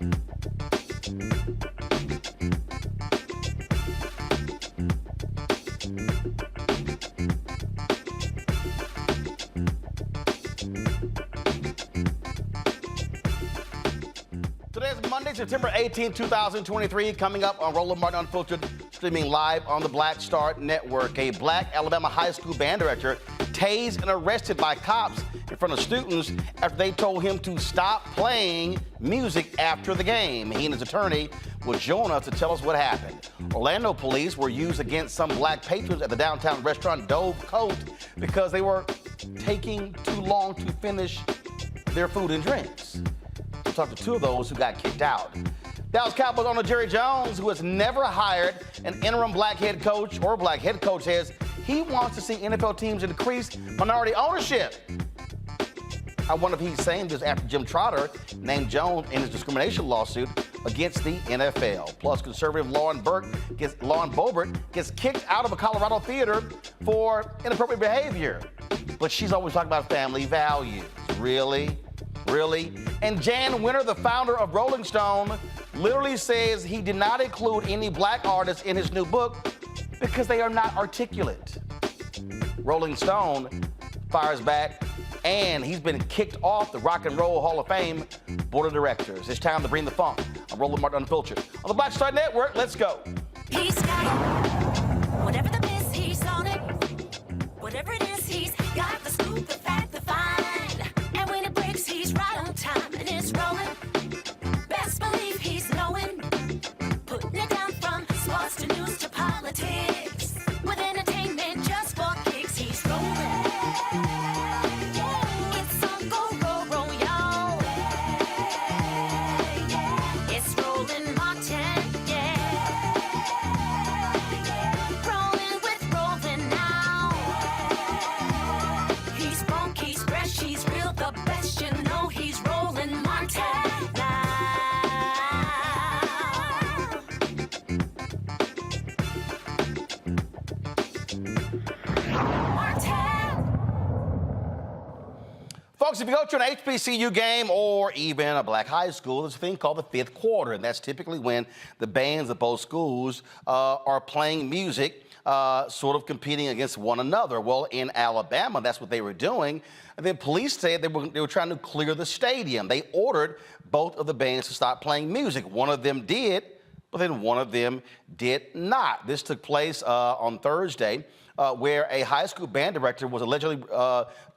Today is Monday, September 18, 2023. Coming up on Roland Martin Unfiltered, streaming live on the Black Star Network. A black Alabama high school band director tased and arrested by cops in front of students after they told him to stop playing music after the game. He and his attorney will join us to tell us what happened. Orlando police were used against some black patrons at the downtown restaurant DoveCote because they were taking too long to finish their food and drinks. We'll talk to two of those who got kicked out. Dallas Cowboys owner Jerry Jones, who has never hired an interim black head coach or black head coach, says he wants to see NFL teams increase minority ownership. I wonder if he's saying this after Jim Trotter named Jones in his discrimination lawsuit against the NFL. Plus, conservative Lauren Boebert gets kicked out of a Colorado theater for inappropriate behavior. But she's always talking about family values. Really? Really? And Jan Winter, the founder of Rolling Stone, literally says he did not include any black artists in his new book because they are not articulate. Rolling Stone fires back, and he's been kicked off the Rock and Roll Hall of Fame board of directors. It's time to bring the funk. I'm Roland Martin Unfiltered. On the Black Star Network, let's go. He's got it. Whatever the miss, he's on it. Whatever it is, he's got the scoop, the fact, the find. And when it breaks, he's right on time and it's rolling. Best believe he's knowing. Putting it down from sports to news to politics. With entertainment just for kicks, he's rolling. It's on go, roll, roll, y'all. It's Roland Martin, yeah. Rolling with Roland now. He's funk, he's fresh, he's real, the best, you know he's Roland Martin now. Folks, if you go to an HBCU game or even a black high school, there's a thing called the fifth quarter, and that's typically when the bands of both schools are playing music, sort of competing against one another. Well, in Alabama, that's what they were doing. And then police said they were trying to clear the stadium. They ordered both of the bands to stop playing music. One of them did, but then one of them did not. This took place on Thursday, where a high school band director was allegedly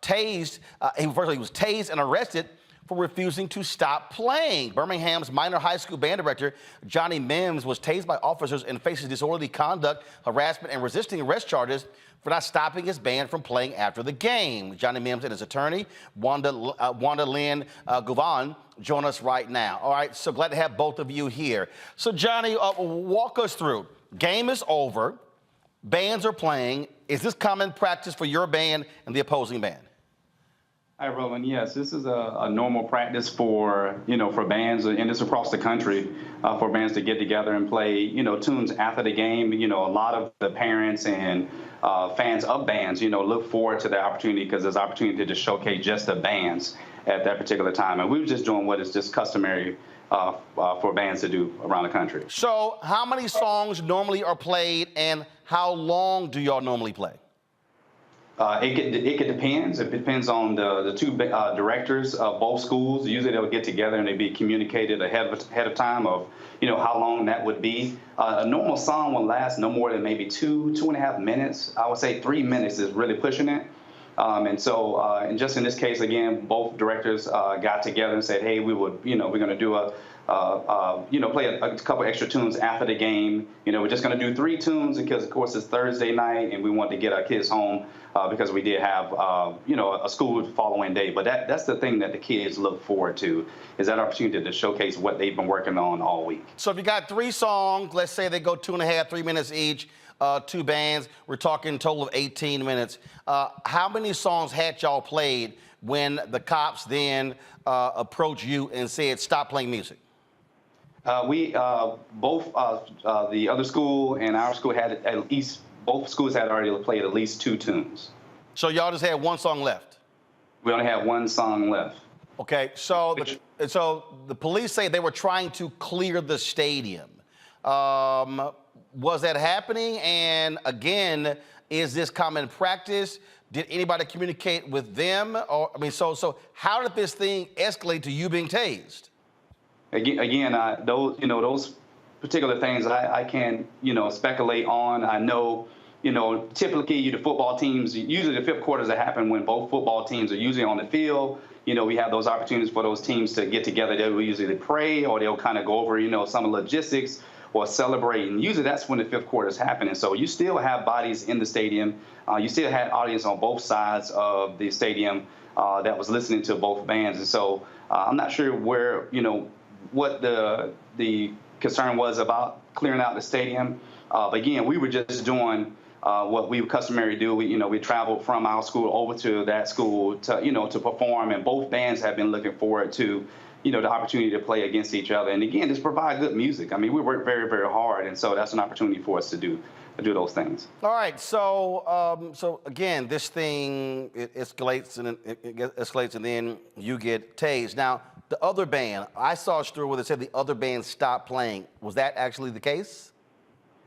tased. He was tased and arrested for refusing to stop playing. Birmingham's minor high school band director, Johnny Mims, was tased by officers and faces disorderly conduct, harassment, and resisting arrest charges for not stopping his band from playing after the game. Johnny Mims and his attorney, Wanda Lynn Govan, join us right now. All right, so glad to have both of you here. So Johnny, walk us through. Game is over. Bands are playing. Is this common practice for your band and the opposing band? Hi, Roland. Yes, this is a normal practice for bands, and it's across the country, for bands to get together and play, tunes after the game. A lot of the parents and fans of bands, look forward to the opportunity because there's opportunity to showcase just the bands at that particular time. And we were just doing what is just customary for bands to do around the country. So how many songs normally are played, and how long do y'all normally play? It depends. It depends on the two directors of both schools. Usually they'll get together and they'll be communicated ahead of time of how long that would be. A normal song will last no more than maybe 2.5 minutes. I would say 3 minutes is really pushing it. And just in this case, again, both directors got together and said, hey, we're going to do play a couple extra tunes after the game. We're just going to do 3 tunes because, of course, it's Thursday night and we want to get our kids home because we did have, a school following day. But that's the thing that the kids look forward to, is that opportunity to showcase what they've been working on all week. So if you got 3 songs, let's say they go 2.5, 3 minutes each, 2 bands, we're talking a total of 18 minutes. How many songs had y'all played when the cops then approached you and said, stop playing music? We both the other school and our school had at least, both schools had already played at least 2 tunes. So y'all just had 1 song left? We only had 1 song left. Okay, so the police say they were trying to clear the stadium. Was that happening? And again, is this common practice? Did anybody communicate with them? Or I mean, so how did this thing escalate to you being tased? Again, those particular things I can't speculate on. I know typically the football teams, usually the fifth quarters that happen when both football teams are usually on the field. We have those opportunities for those teams to get together. They will usually pray, or they'll kind of go over some of the logistics or celebrate. And usually that's when the fifth quarter is happening. So you still have bodies in the stadium. You still had audience on both sides of the stadium that was listening to both bands. And so I'm not sure where, what the concern was about clearing out the stadium. But again, we were just doing what we customary do. We traveled from our school over to that school to perform, and both bands have been looking forward to the opportunity to play against each other. And again, just provide good music. I mean, we work very, very hard, and so that's an opportunity for us to do those things. All right, so again, this thing it escalates and it escalates, and then you get tased. Now, the other band, I saw a story where they said the other band stopped playing. Was that actually the case?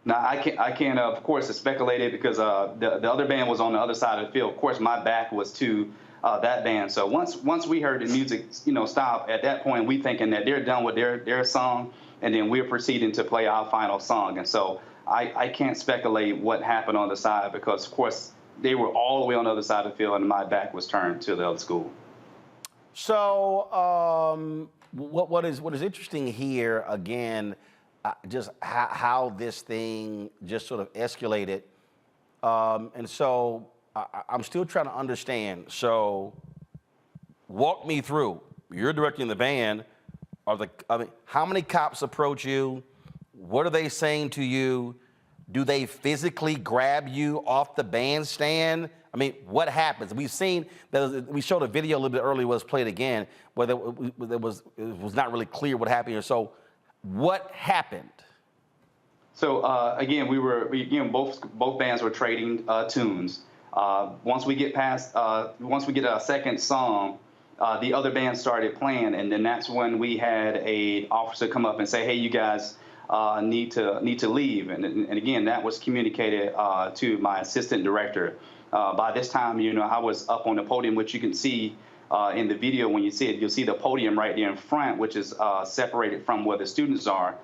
Now, I can't of course, speculate it because the other band was on the other side of the field. Of course, my back was to that band. So once we heard the music, stop, at that point, we thinking that they're done with their song, and then we're proceeding to play our final song. And so I can't speculate what happened on the side because, of course, they were all the way on the other side of the field, and my back was turned to the other school. So what is interesting here, again, just how this thing just sort of escalated. And so I'm still trying to understand. So walk me through. You're directing the band. How many cops approach you? What are they saying to you? Do they physically grab you off the bandstand? I mean, what happens? We've seen that we showed a video a little bit earlier, was played again, where it was not really clear what happened here. So what happened? So again, both bands were trading tunes. Once we get a second song, the other band started playing, and then that's when we had a officer come up and say, "Hey, you guys need to leave." And again, that was communicated to my assistant director. By this time, I was up on the podium, which you can see in the video. When you see it, you'll see the podium right there in front, which is separated from where the students are,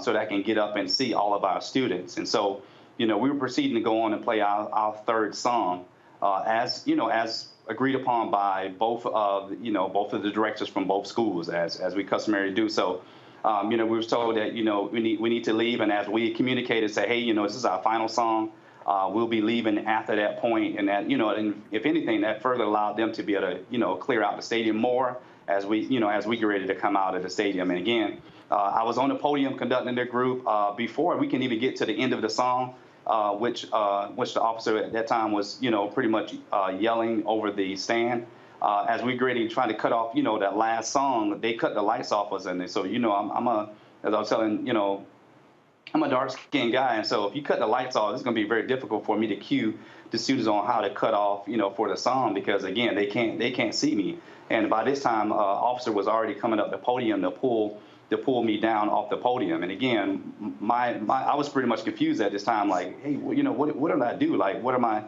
so that I can get up and see all of our students. And so, we were proceeding to go on and play our third song, as agreed upon by both of the directors from both schools, as we customarily do. So, we were told that we need to leave, and as we communicated, say, hey, this is our final song. We'll be leaving after that point, and that and if anything, that further allowed them to be able to clear out the stadium more as we get ready to come out of the stadium. And again, I was on the podium conducting their group before we can even get to the end of the song, which the officer at that time was pretty much yelling over the stand. As we get ready trying to cut off that last song, they cut the lights off us, and so as I was telling I'm a dark-skinned guy, and so if you cut the lights off, it's going to be very difficult for me to cue the students on how to cut off, for the song, because again, they can't see me. And by this time, officer was already coming up the podium to pull me down off the podium. And again, I was pretty much confused at this time, like, hey, what did I do? Like, what am I,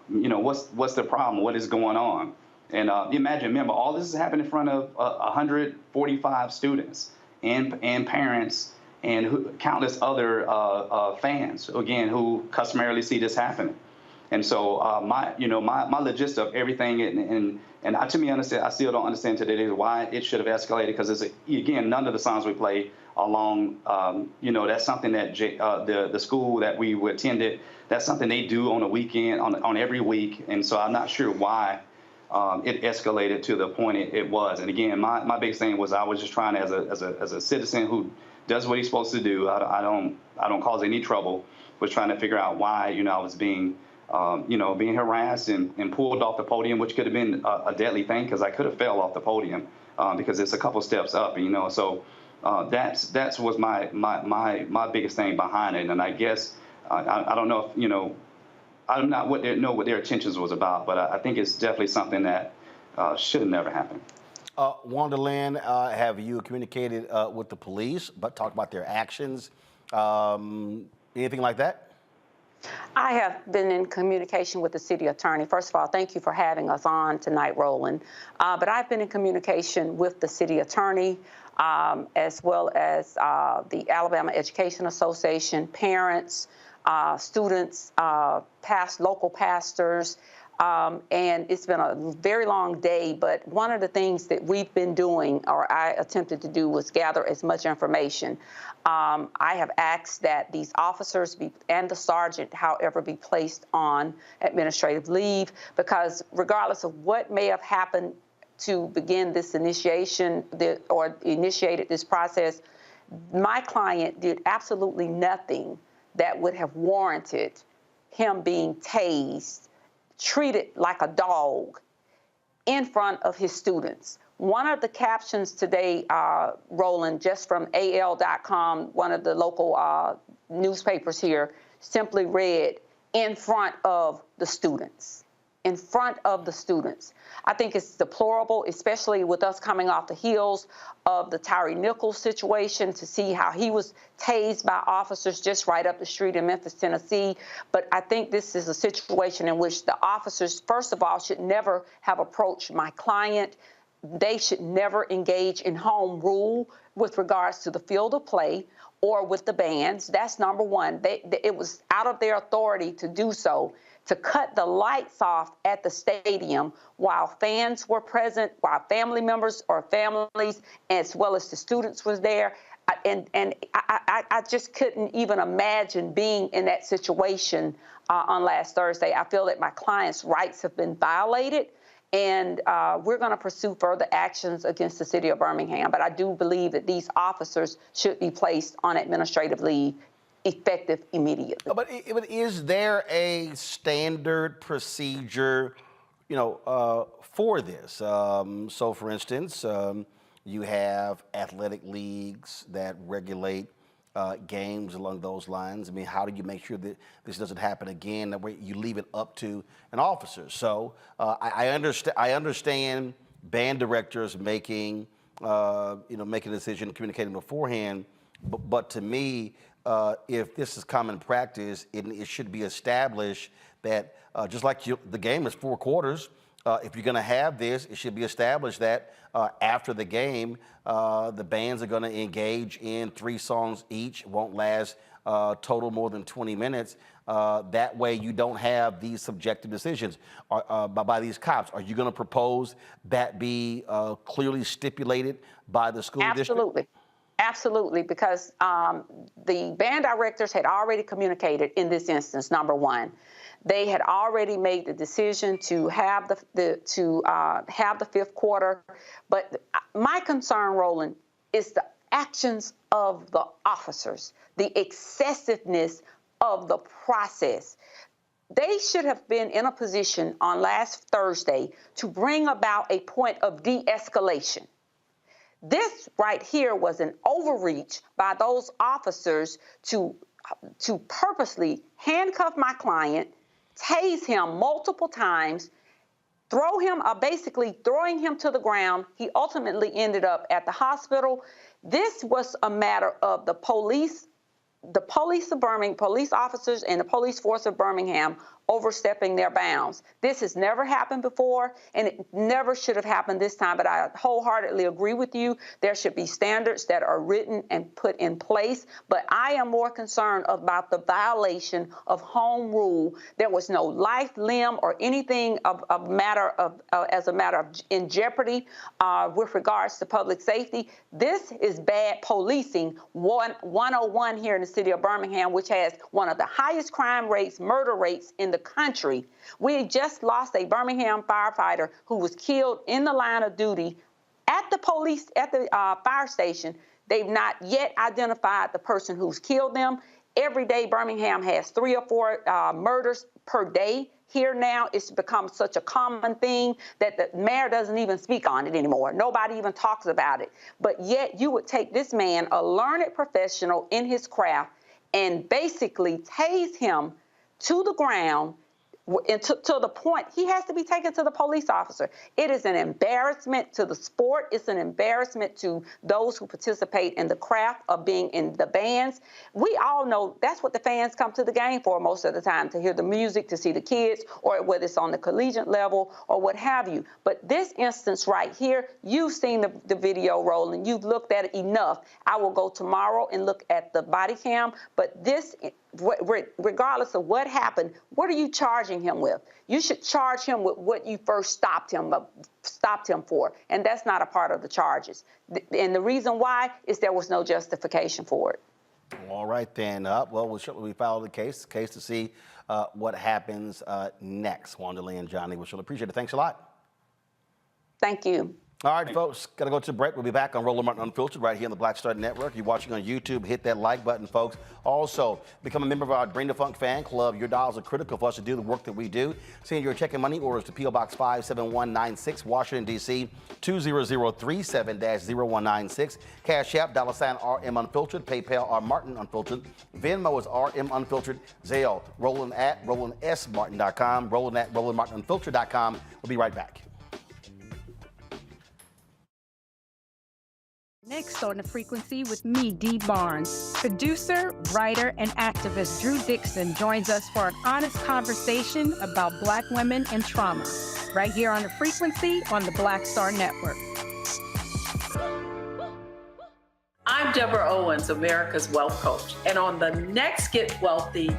what's the problem? What is going on? And remember, all this is happening in front of 145 students and parents and countless other fans, again, who customarily see this happening. And so my logistics of everything, and to me, I still don't understand today why it should have escalated, because again, none of the songs we play along, that's something that the school that we attended, that's something they do on a weekend, on every week. And so I'm not sure why it escalated to the point it was. And again, my biggest thing was I was just trying as a citizen who does what he's supposed to do. I don't cause any trouble. Was trying to figure out why I was being harassed and pulled off the podium, which could have been a deadly thing, because I could have fell off the podium because it's a couple steps up. So that's was my biggest thing behind it. And I guess I don't know if I'm not know what their intentions was about, but I think it's definitely something that should have never happened. Wonderland, have you communicated with the police, but talk about their actions? Anything like that? I have been in communication with the city attorney. First of all, thank you for having us on tonight, Roland. But I've been in communication with the city attorney, as well as the Alabama Education Association, parents, students, local pastors. And it's been a very long day, but one of the things that we've been doing, or I attempted to do, was gather as much information. I have asked that these officers and the sergeant, however, be placed on administrative leave, because regardless of what may have happened to begin this initiated this process, my client did absolutely nothing that would have warranted him being tased, treated like a dog in front of his students. One of the captions today, Roland, just from AL.com, one of the local newspapers here, simply read, "in front of the students." In front of the students. I think it's deplorable, especially with us coming off the heels of the Tyree Nichols situation, to see how he was tased by officers just right up the street in Memphis, Tennessee. But I think this is a situation in which the officers, first of all, should never have approached my client. They should never engage in home rule with regards to the field of play or with the bands. That's number one. It was out of their authority to do so, to cut the lights off at the stadium while fans were present, while family members or families, as well as the students was there. And I just couldn't even imagine being in that situation on last Thursday. I feel that my client's rights have been violated, and we're going to pursue further actions against the city of Birmingham. But I do believe that these officers should be placed on administrative leave effective immediately. But is there a standard procedure, for this? So, for instance, you have athletic leagues that regulate games along those lines. I mean, how do you make sure that this doesn't happen again? That way you leave it up to an officer. So I understand band directors making a decision, communicating beforehand. But to me, if this is common practice, it should be established that just like the game is 4 quarters, if you're going to have this, it should be established that after the game, the bands are going to engage in 3 songs each. It won't last total more than 20 minutes. That way you don't have these subjective decisions by these cops. Are you going to propose that be clearly stipulated by the school district? Absolutely. Absolutely, because the band directors had already communicated in this instance, number one. They had already made the decision to have the 5th quarter. But my concern, Roland, is the actions of the officers, the excessiveness of the process. They should have been in a position on last Thursday to bring about a point of de-escalation. This right here was an overreach by those officers to purposely handcuff my client, tase him multiple times, basically throwing him to the ground. He ultimately ended up at the hospital. This was a matter of the police of Birmingham, police officers and the police force of Birmingham overstepping their bounds. This has never happened before, and it never should have happened this time, but I wholeheartedly agree with you. There should be standards that are written and put in place, but I am more concerned about the violation of home rule. There was no life, limb, or anything as a matter of in jeopardy with regards to public safety. This is bad policing 101 here in the city of Birmingham, which has one of the highest crime rates, murder rates in the country. We just lost a Birmingham firefighter who was killed in the line of duty at the fire station. They've not yet identified the person who's killed them. Every day, Birmingham has 3 or 4 murders per day. Here now, it's become such a common thing that the mayor doesn't even speak on it anymore. Nobody even talks about it. But yet you would take this man, a learned professional in his craft, and basically tase him to the ground, And to the point, he has to be taken to the police officer. It is an embarrassment to the sport. It's an embarrassment to those who participate in the craft of being in the bands. We all know that's what the fans come to the game for most of the time, to hear the music, to see the kids, or whether it's on the collegiate level or what have you. But this instance right here, you've seen the video rolling. You've looked at it enough. I will go tomorrow and look at the body cam. But this, regardless of what happened, what are you charging him with? You should charge him with what you first stopped him for, and that's not a part of the charges. And the reason why is there was no justification for it. All right, then. Well, we follow the case to see what happens next. Wanda Lee and Johnny, we shall appreciate it. Thanks a lot. Thank you. All right, folks, got to go to a break. We'll be back on Roland Martin Unfiltered right here on the Black Star Network. You're watching on YouTube. Hit that like button, folks. Also, become a member of our Bring the Funk fan club. Your dollars are critical for us to do the work that we do. Send your check and money orders to P.O. Box 57196, Washington, D.C., 20037-0196. Cash App, $RM Unfiltered. PayPal, R Martin Unfiltered. Venmo is RM Unfiltered. Zelle, Roland at RolandSMartin.com. Roland at RolandMartinUnfiltered.com. We'll be right back. Next on The Frequency with me, Dee Barnes. Producer, writer, and activist Drew Dixon joins us for an honest conversation about Black women and trauma. Right here on The Frequency on the Black Star Network. I'm Deborah Owens, America's Wealth Coach. And on the next Get Wealthy,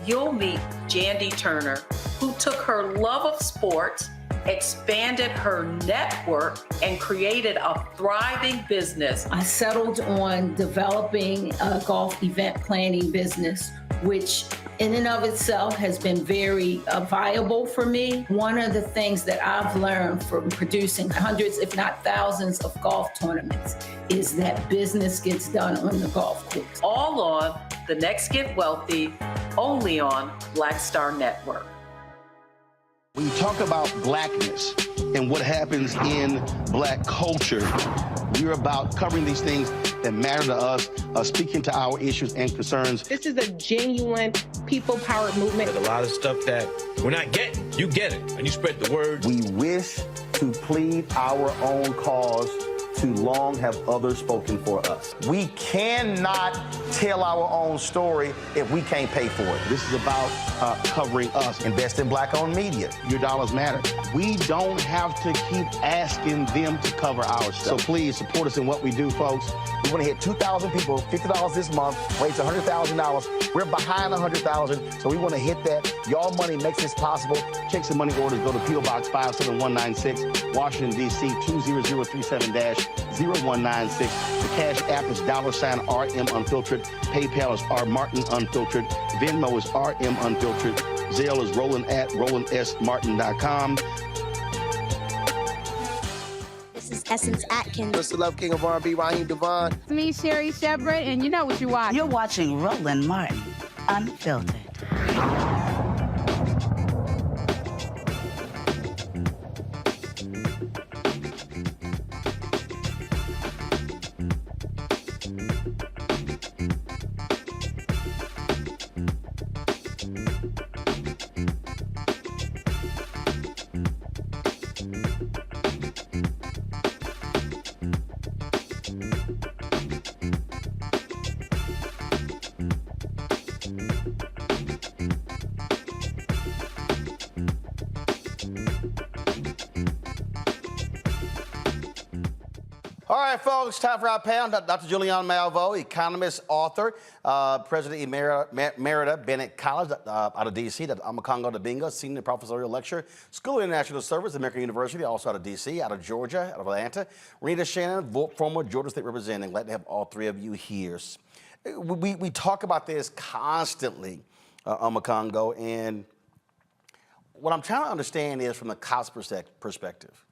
you'll meet Jandy Turner, who took her love of sports, expanded her network, and created a thriving business. I settled on developing a golf event planning business, which in and of itself has been very viable for me. One of the things that I've learned from producing hundreds, if not thousands, of golf tournaments is that business gets done on the golf course. All on The Next Get Wealthy, only on Black Star Network. When you talk about blackness and what happens in black culture, we're about covering these things that matter to us, speaking to our issues and concerns. This is a genuine people-powered movement. There's a lot of stuff that we're not getting. You get it, and you spread the word. We wish to plead our own cause. Too long have others spoken for us. We cannot tell our own story if we can't pay for it. This is about covering us. Invest in black-owned media. Your dollars matter. We don't have to keep asking them to cover our stuff. So please support us in what we do, folks. We want to hit 2,000 people, $50 this month, raise $100,000. We're behind 100,000, so we want to hit that. Y'all money makes this possible. Checks and money orders go to P.O. Box 57196, Washington, D.C., 20037-0196. The Cash App is $RM Unfiltered. PayPal is R Martin Unfiltered. Venmo is RM Unfiltered. Zelle is Roland at RolandSMartin.com. This is Essence Atkins. What's the love king of R&B, Raheem Devon? It's me, Sherry Shepard, and you know what you watch. You're watching Roland Martin Unfiltered. All right, folks, time for our panel. Dr. Julianne Malveaux, economist, author, President Emerita Bennett College out of D.C., Amakongo Dabinga, senior professorial lecturer, School of International Service, American University, also out of D.C., out of Georgia, out of Atlanta. Rita Shannon, former Georgia State Representative. Glad to have all three of you here. We talk about this constantly, Amakongo, and what I'm trying to understand is from the cops perspective,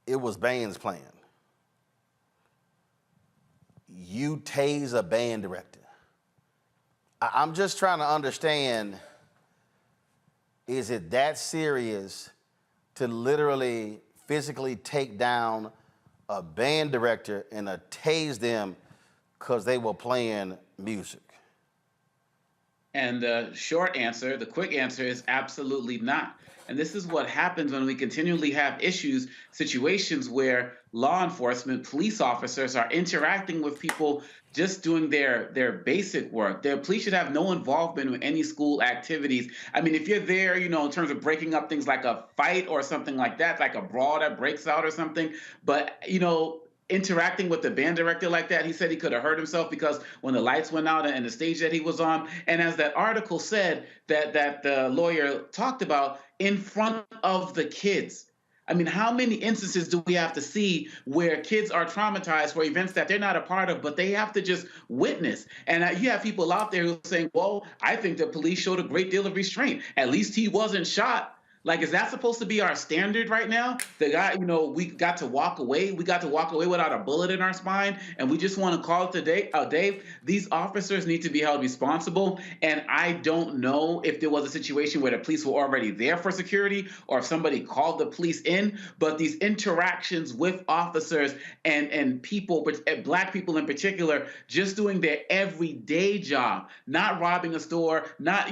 it was Bain's plan. You tase a band director. I'm just trying to understand, is it that serious to literally physically take down a band director and tase them because they were playing music? And the short answer, the quick answer is absolutely not. And this is what happens when we continually have issues, situations where law enforcement, police officers are interacting with people just doing their basic work. Their police should have no involvement with any school activities. I mean, if you're there, in terms of breaking up things like a fight or something like that, like a brawl that breaks out or something, but, interacting with the band director like that, he said he could have hurt himself because when the lights went out and the stage that he was on, and as that article said that the lawyer talked about, in front of the kids. I mean, how many instances do we have to see where kids are traumatized for events that they're not a part of, but they have to just witness? And you have people out there who are saying, well, I think the police showed a great deal of restraint. At least he wasn't shot. Like, is that supposed to be our standard right now? The guy, we got to walk away. We got to walk away without a bullet in our spine, and we just want to call it today. Dave, these officers need to be held responsible, and I don't know if there was a situation where the police were already there for security or if somebody called the police in, but these interactions with officers and people, Black people in particular, just doing their everyday job, not robbing a store, not,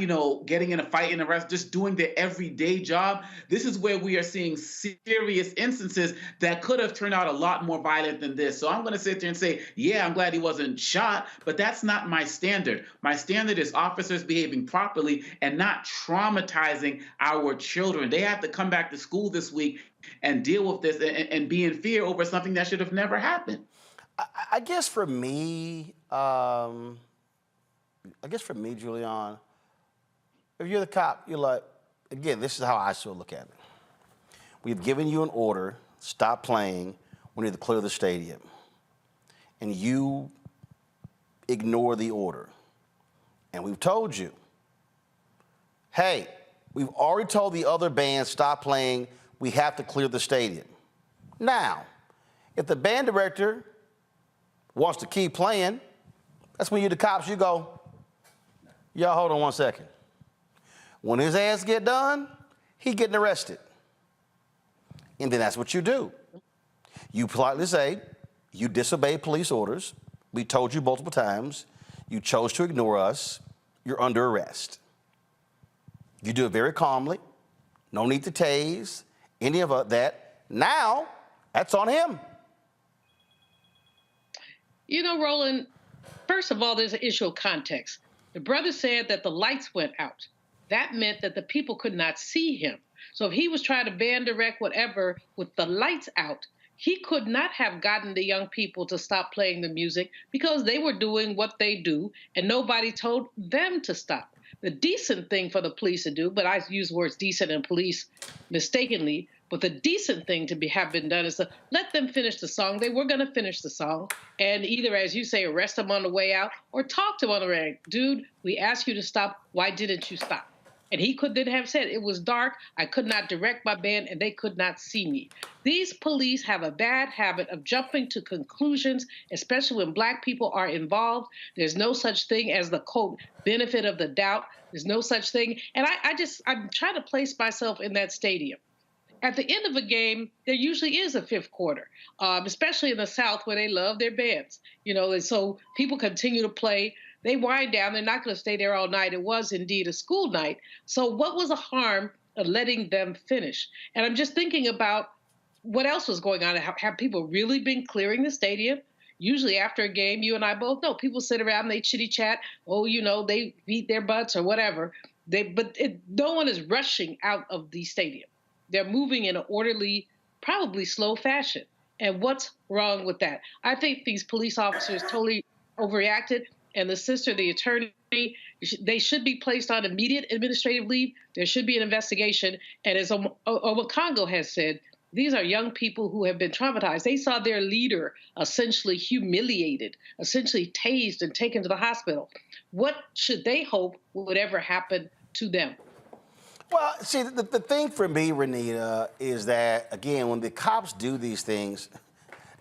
getting in a fight and arrest, just doing their everyday job. This is where we are seeing serious instances that could have turned out a lot more violent than this. So I'm going to sit there and say, yeah, I'm glad he wasn't shot, but that's not my standard. My standard is officers behaving properly and not traumatizing our children. They have to come back to school this week and deal with this and be in fear over something that should have never happened. I guess for me, Julian, if you're the cop, you're like, again, this is how I still look at it. We've given you an order, stop playing, we need to clear the stadium. And you ignore the order. And we've told you, hey, we've already told the other band, stop playing, we have to clear the stadium. Now, if the band director wants to keep playing, that's when you the cops, you go, y'all hold on one second. When his ass get done, he getting arrested. And then that's what you do. You politely say, you disobeyed police orders. We told you multiple times. You chose to ignore us. You're under arrest. You do it very calmly. No need to tase, any of that. Now, that's on him. Roland, first of all, there's an issue of context. The brother said that the lights went out. That meant that the people could not see him. So if he was trying to band direct whatever with the lights out, he could not have gotten the young people to stop playing the music because they were doing what they do and nobody told them to stop. The decent thing for the police to do, but I use words decent and police mistakenly, but the decent thing to have been done is to let them finish the song. They were going to finish the song and either, as you say, arrest them on the way out or talk to them on the way out. Dude, we asked you to stop. Why didn't you stop? And he could then have said, it was dark, I could not direct my band, and they could not see me. These police have a bad habit of jumping to conclusions, especially when Black people are involved. There's no such thing as the, quote, benefit of the doubt. There's no such thing. And I'm trying to place myself in that stadium. At the end of a game, there usually is a fifth quarter, especially in the South where they love their bands. And so people continue to play. They wind down. They're not going to stay there all night. It was indeed a school night. So what was the harm of letting them finish? And I'm just thinking about what else was going on. Have people really been clearing the stadium? Usually after a game, you and I both know, people sit around and they chitty chat. Oh, they beat their butts or whatever. No one is rushing out of the stadium. They're moving in an orderly, probably slow fashion. And what's wrong with that? I think these police officers totally overreacted. And the sister, the attorney, they should be placed on immediate administrative leave. There should be an investigation. And as Owakongo has said, these are young people who have been traumatized. They saw their leader essentially humiliated, essentially tased and taken to the hospital. What should they hope would ever happen to them? Well, see, the thing for me, Renita, is that, again, when the cops do these things,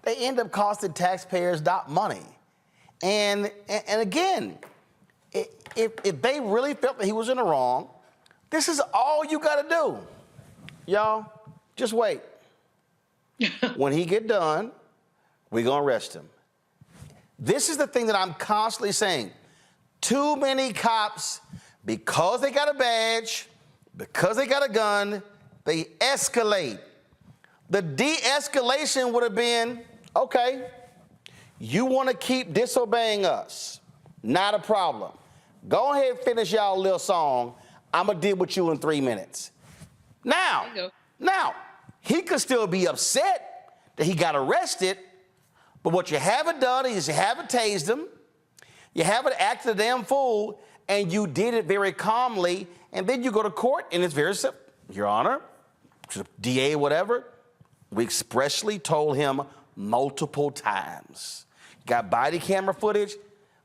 they end up costing taxpayers not money. And again, if they really felt that he was in the wrong, this is all you got to do. Y'all, just wait. When he get done, we're going to arrest him. This is the thing that I'm constantly saying. Too many cops Because they got a badge, because they got a gun, they escalate. The de-escalation would have been, okay, you want to keep disobeying us. Not a problem. Go ahead and finish y'all little song. I'm going to deal with you in 3 minutes. Now, he could still be upset that he got arrested, but what you haven't done is you haven't tased him, you haven't acted a damn fool, and you did it very calmly, and then you go to court, and it's very simple. Your Honor, DA, whatever, we expressly told him multiple times. Got body camera footage,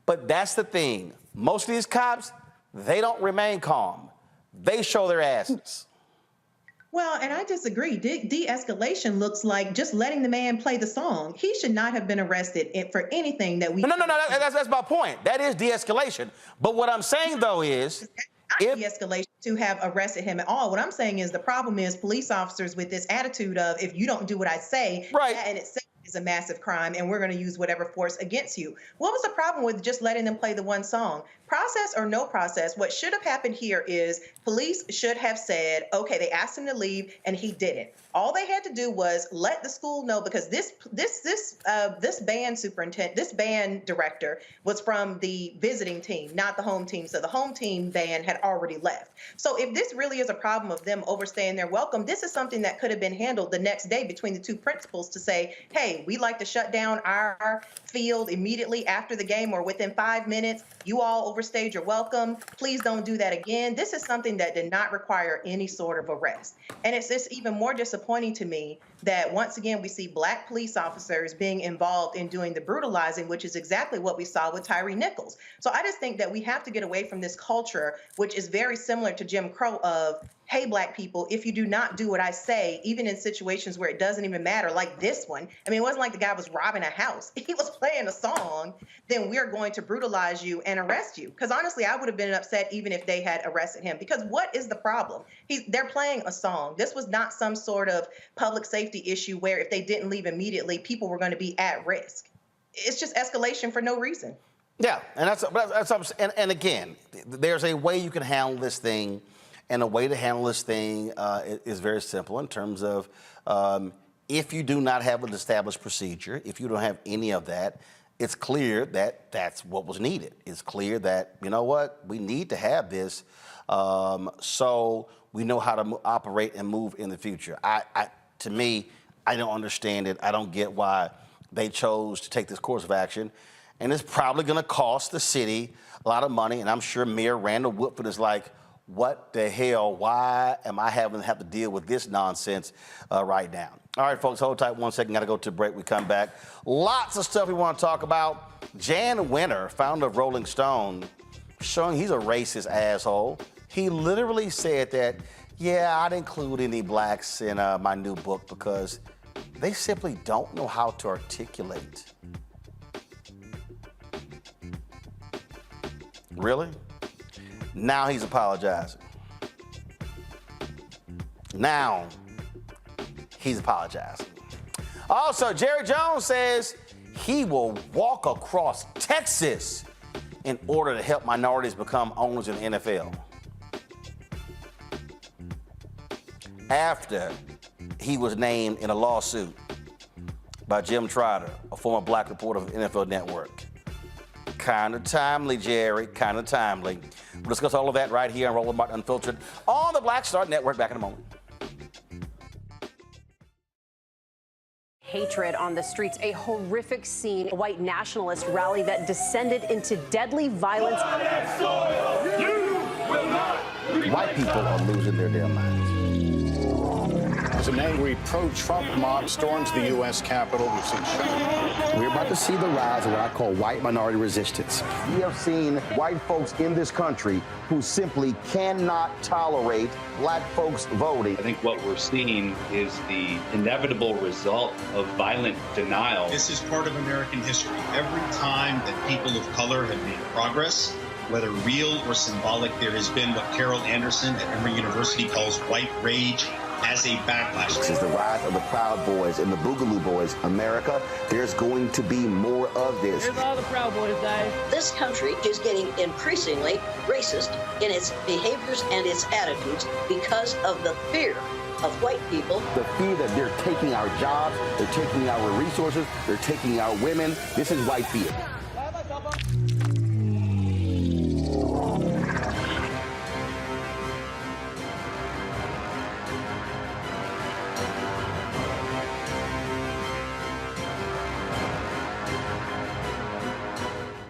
but that's the thing. Most of these cops, they don't remain calm. They show their asses. Well, and I disagree. De-escalation looks like just letting the man play the song. He should not have been arrested for anything that we... No, that's my point. That is de-escalation. But what I'm saying, though, is... Not de-escalation to have arrested him at all. What I'm saying is the problem is police officers with this attitude of, if you don't do what I say, that in itself is a massive crime, and we're going to use whatever force against you. What was the problem with just letting them play the one song? Process or no process, what should have happened here is police should have said, okay, they asked him to leave, and he didn't. All they had to do was let the school know, because this band superintendent, this band director was from the visiting team, not the home team. So the home team band had already left. So if this really is a problem of them overstaying their welcome, this is something that could have been handled the next day between the two principals to say, hey, we'd like to shut down our field immediately after the game or within 5 minutes. You all overstayed your welcome. Please don't do that again. This is something that did not require any sort of arrest. And it's just even more disappointing to me that once again we see Black police officers being involved in doing the brutalizing, which is exactly what we saw with Tyree Nichols. So I just think that we have to get away from this culture, which is very similar to Jim Crow of, hey, Black people, if you do not do what I say, even in situations where it doesn't even matter, like this one. I mean, it wasn't like the guy was robbing a house. He was playing a song, then we're going to brutalize you and arrest you. Because honestly, I would have been upset even if they had arrested him. Because what is the problem? They're playing a song. This was not some sort of public safety issue where if they didn't leave immediately, people were going to be at risk. It's just escalation for no reason. Yeah, and and again, there's a way you can handle this thing. And a way to handle this thing is very simple in terms of if you do not have an established procedure, if you don't have any of that, it's clear that that's what was needed. It's clear that, you know what, we need to have this so we know how to operate and move in the future. To me, I don't understand it. I don't get why they chose to take this course of action. And it's probably going to cost the city a lot of money. And I'm sure Mayor Randall Woodford is like, what the hell? Why am I having to deal with this nonsense right now? All right, folks, hold tight 1 second. Got to go to a break. We come back. Lots of stuff we want to talk about. Jan Winter, founder of Rolling Stone, showing he's a racist asshole. He literally said that, yeah, I'd include any blacks in my new book because they simply don't know how to articulate. Really? Now he's apologizing. Now he's apologizing. Also, Jerry Jones says he will walk across Texas in order to help minorities become owners in the NFL. After he was named in a lawsuit by Jim Trotter, a former black reporter of NFL Network. Kind of timely, Jerry, kind of timely. We'll discuss all of that right here on Roland Martin Unfiltered on the Black Star Network. Back in a moment. Hatred on the streets, a horrific scene, a white nationalist rally that descended into deadly violence. White people are losing their damn minds. As an angry pro-Trump mob storms the U.S. Capitol, we've seen shooting. We're about to see the rise of what I call white minority resistance. We have seen white folks in this country who simply cannot tolerate black folks voting. I think what we're seeing is the inevitable result of violent denial. This is part of American history. Every time that people of color have made progress, whether real or symbolic, there has been what Carol Anderson at Emory University calls white rage. as a backlash. This is the rise of the Proud Boys and the Boogaloo Boys. America, there's going to be more of this. Here's all the Proud Boys, guys. This country is getting increasingly racist in its behaviors and its attitudes because of the fear of white people. The fear that they're taking our jobs, they're taking our resources, they're taking our women. This is white fear.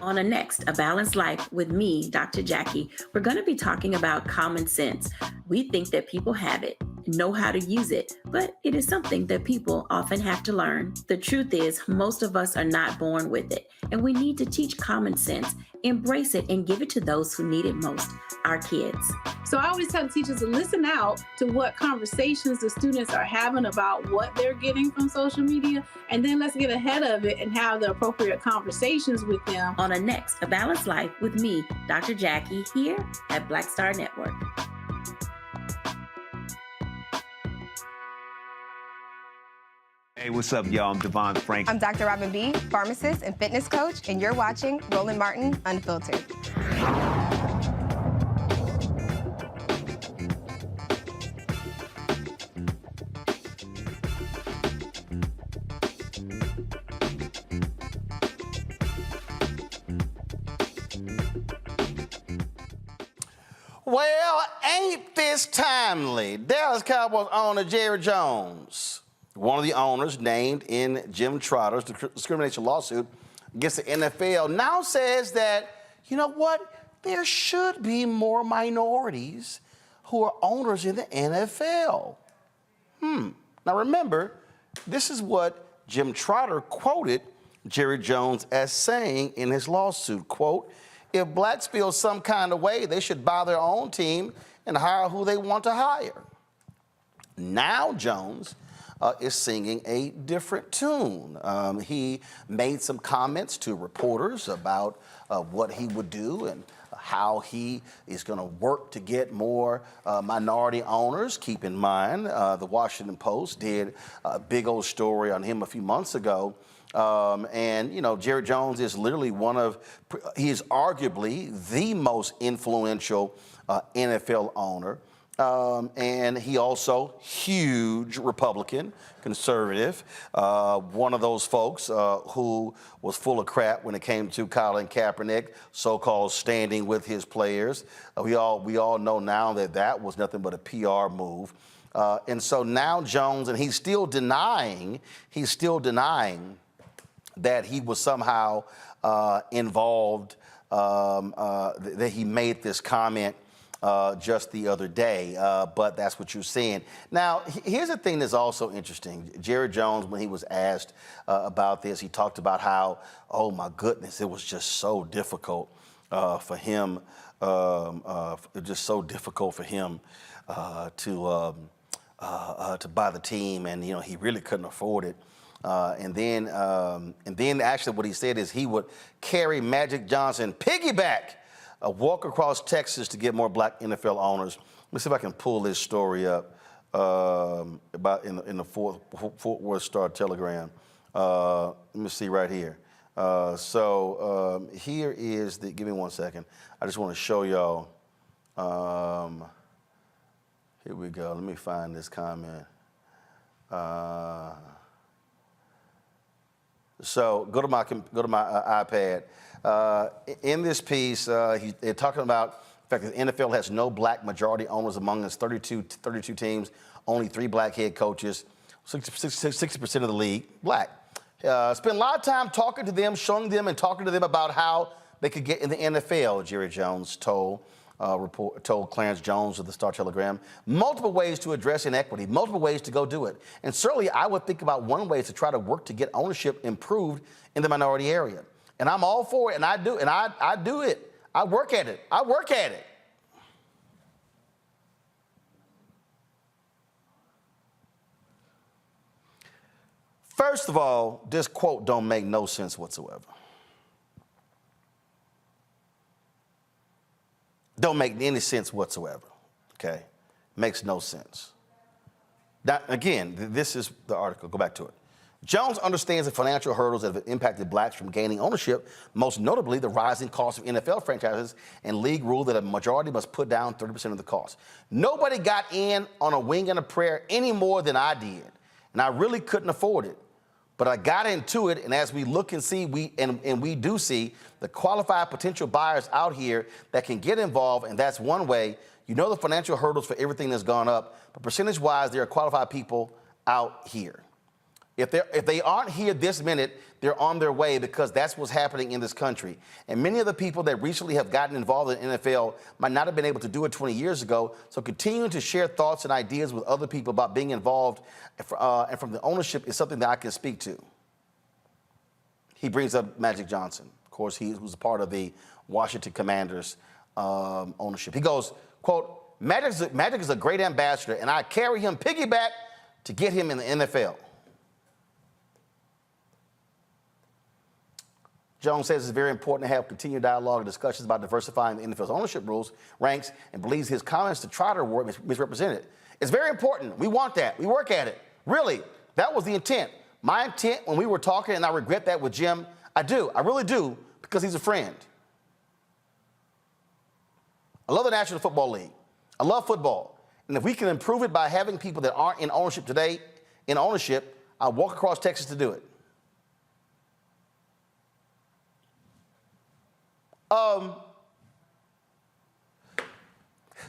On a next, A Balanced Life with me, Dr. Jackie, we're going to be talking about common sense. We think that people have it, know how to use it, but it is something that people often have to learn. The truth is, most of us are not born with it, and we need to teach common sense, embrace it, and give it to those who need it most, our kids. So I always tell teachers to listen out to what conversations the students are having about what they're getting from social media, and then let's get ahead of it and have the appropriate conversations with them. On a next, A Balanced Life with me, Dr. Jackie, here at Black Star Network. Hey, what's up, y'all? I'm Devon Frank. I'm Dr. Robin B., pharmacist and fitness coach, and you're watching Roland Martin Unfiltered. Well, ain't this timely? Dallas Cowboys owner Jerry Jones, one of the owners named in Jim Trotter's discrimination lawsuit against the NFL, now says that, you know what, there should be more minorities who are owners in the NFL. Now remember, this is what Jim Trotter quoted Jerry Jones as saying in his lawsuit, quote, "If blacks feel some kind of way, they should buy their own team and hire who they want to hire." Now Jones is singing a different tune. He made some comments to reporters about what he would do and how he is going to work to get more minority owners. Keep in mind, the Washington Post did a big old story on him a few months ago. And, you know, Jerry Jones is literally he is arguably the most influential NFL owner. And he also, huge Republican, conservative, one of those folks who was full of crap when it came to Colin Kaepernick, so-called standing with his players. We all know now that that was nothing but a PR move. And so now Jones, and he's still denying that he was somehow involved, that he made this comment just the other day, but that's what you're seeing. Now, here's the thing that's also interesting. Jerry Jones, when he was asked about this, he talked about how, oh my goodness, it was just so difficult for him, just so difficult for him to buy the team, and you know he really couldn't afford it. And then actually what he said is he would carry Magic Johnson piggyback, walk across Texas to get more black NFL owners. Let me see if I can pull this story up about in the Fort Worth Star-Telegram. Let me see right here. So here is the, give me 1 second. I just want to show y'all. Here we go. Let me find this comment. So go to my iPad. In this piece, they're talking about the fact that the NFL has no black majority owners among its 32 teams, only 3 black head coaches, 60% of the league black. Spent a lot of time talking to them, showing them and talking to them about how they could get in the NFL, Jerry Jones told Clarence Jones of the Star-Telegram. Multiple ways to address inequity, multiple ways to go do it. And certainly I would think about one way is to try to work to get ownership improved in the minority area. And I'm all for it, and I do it. I work at it. First of all, this quote don't make no sense whatsoever. Don't make any sense whatsoever, okay? Makes no sense. Now, again, this is the article. Go back to it. Jones understands the financial hurdles that have impacted blacks from gaining ownership, most notably the rising cost of NFL franchises and league rule that a majority must put down 30% of the cost. Nobody got in on a wing and a prayer any more than I did, and I really couldn't afford it. But I got into it, and as we look and see, we do see the qualified potential buyers out here that can get involved, and that's one way. You know the financial hurdles for everything that's gone up, but percentage-wise, there are qualified people out here. If they aren't here this minute, they're on their way because that's what's happening in this country. And many of the people that recently have gotten involved in the NFL might not have been able to do it 20 years ago. So continuing to share thoughts and ideas with other people about being involved and from the ownership is something that I can speak to. He brings up Magic Johnson. Of course, who's a part of the Washington Commanders ownership. He goes, quote, Magic is a great ambassador, and I carry him piggyback to get him in the NFL. Jones says it's very important to have continued dialogue and discussions about diversifying the NFL's ownership rules, ranks, and believes his comments to Trotter were misrepresented. It's very important. We want that. We work at it. Really, that was the intent. My intent when we were talking, and I regret that with Jim, I really do, because he's a friend. I love the National Football League. I love football. And if we can improve it by having people that aren't in ownership today, I'll walk across Texas to do it.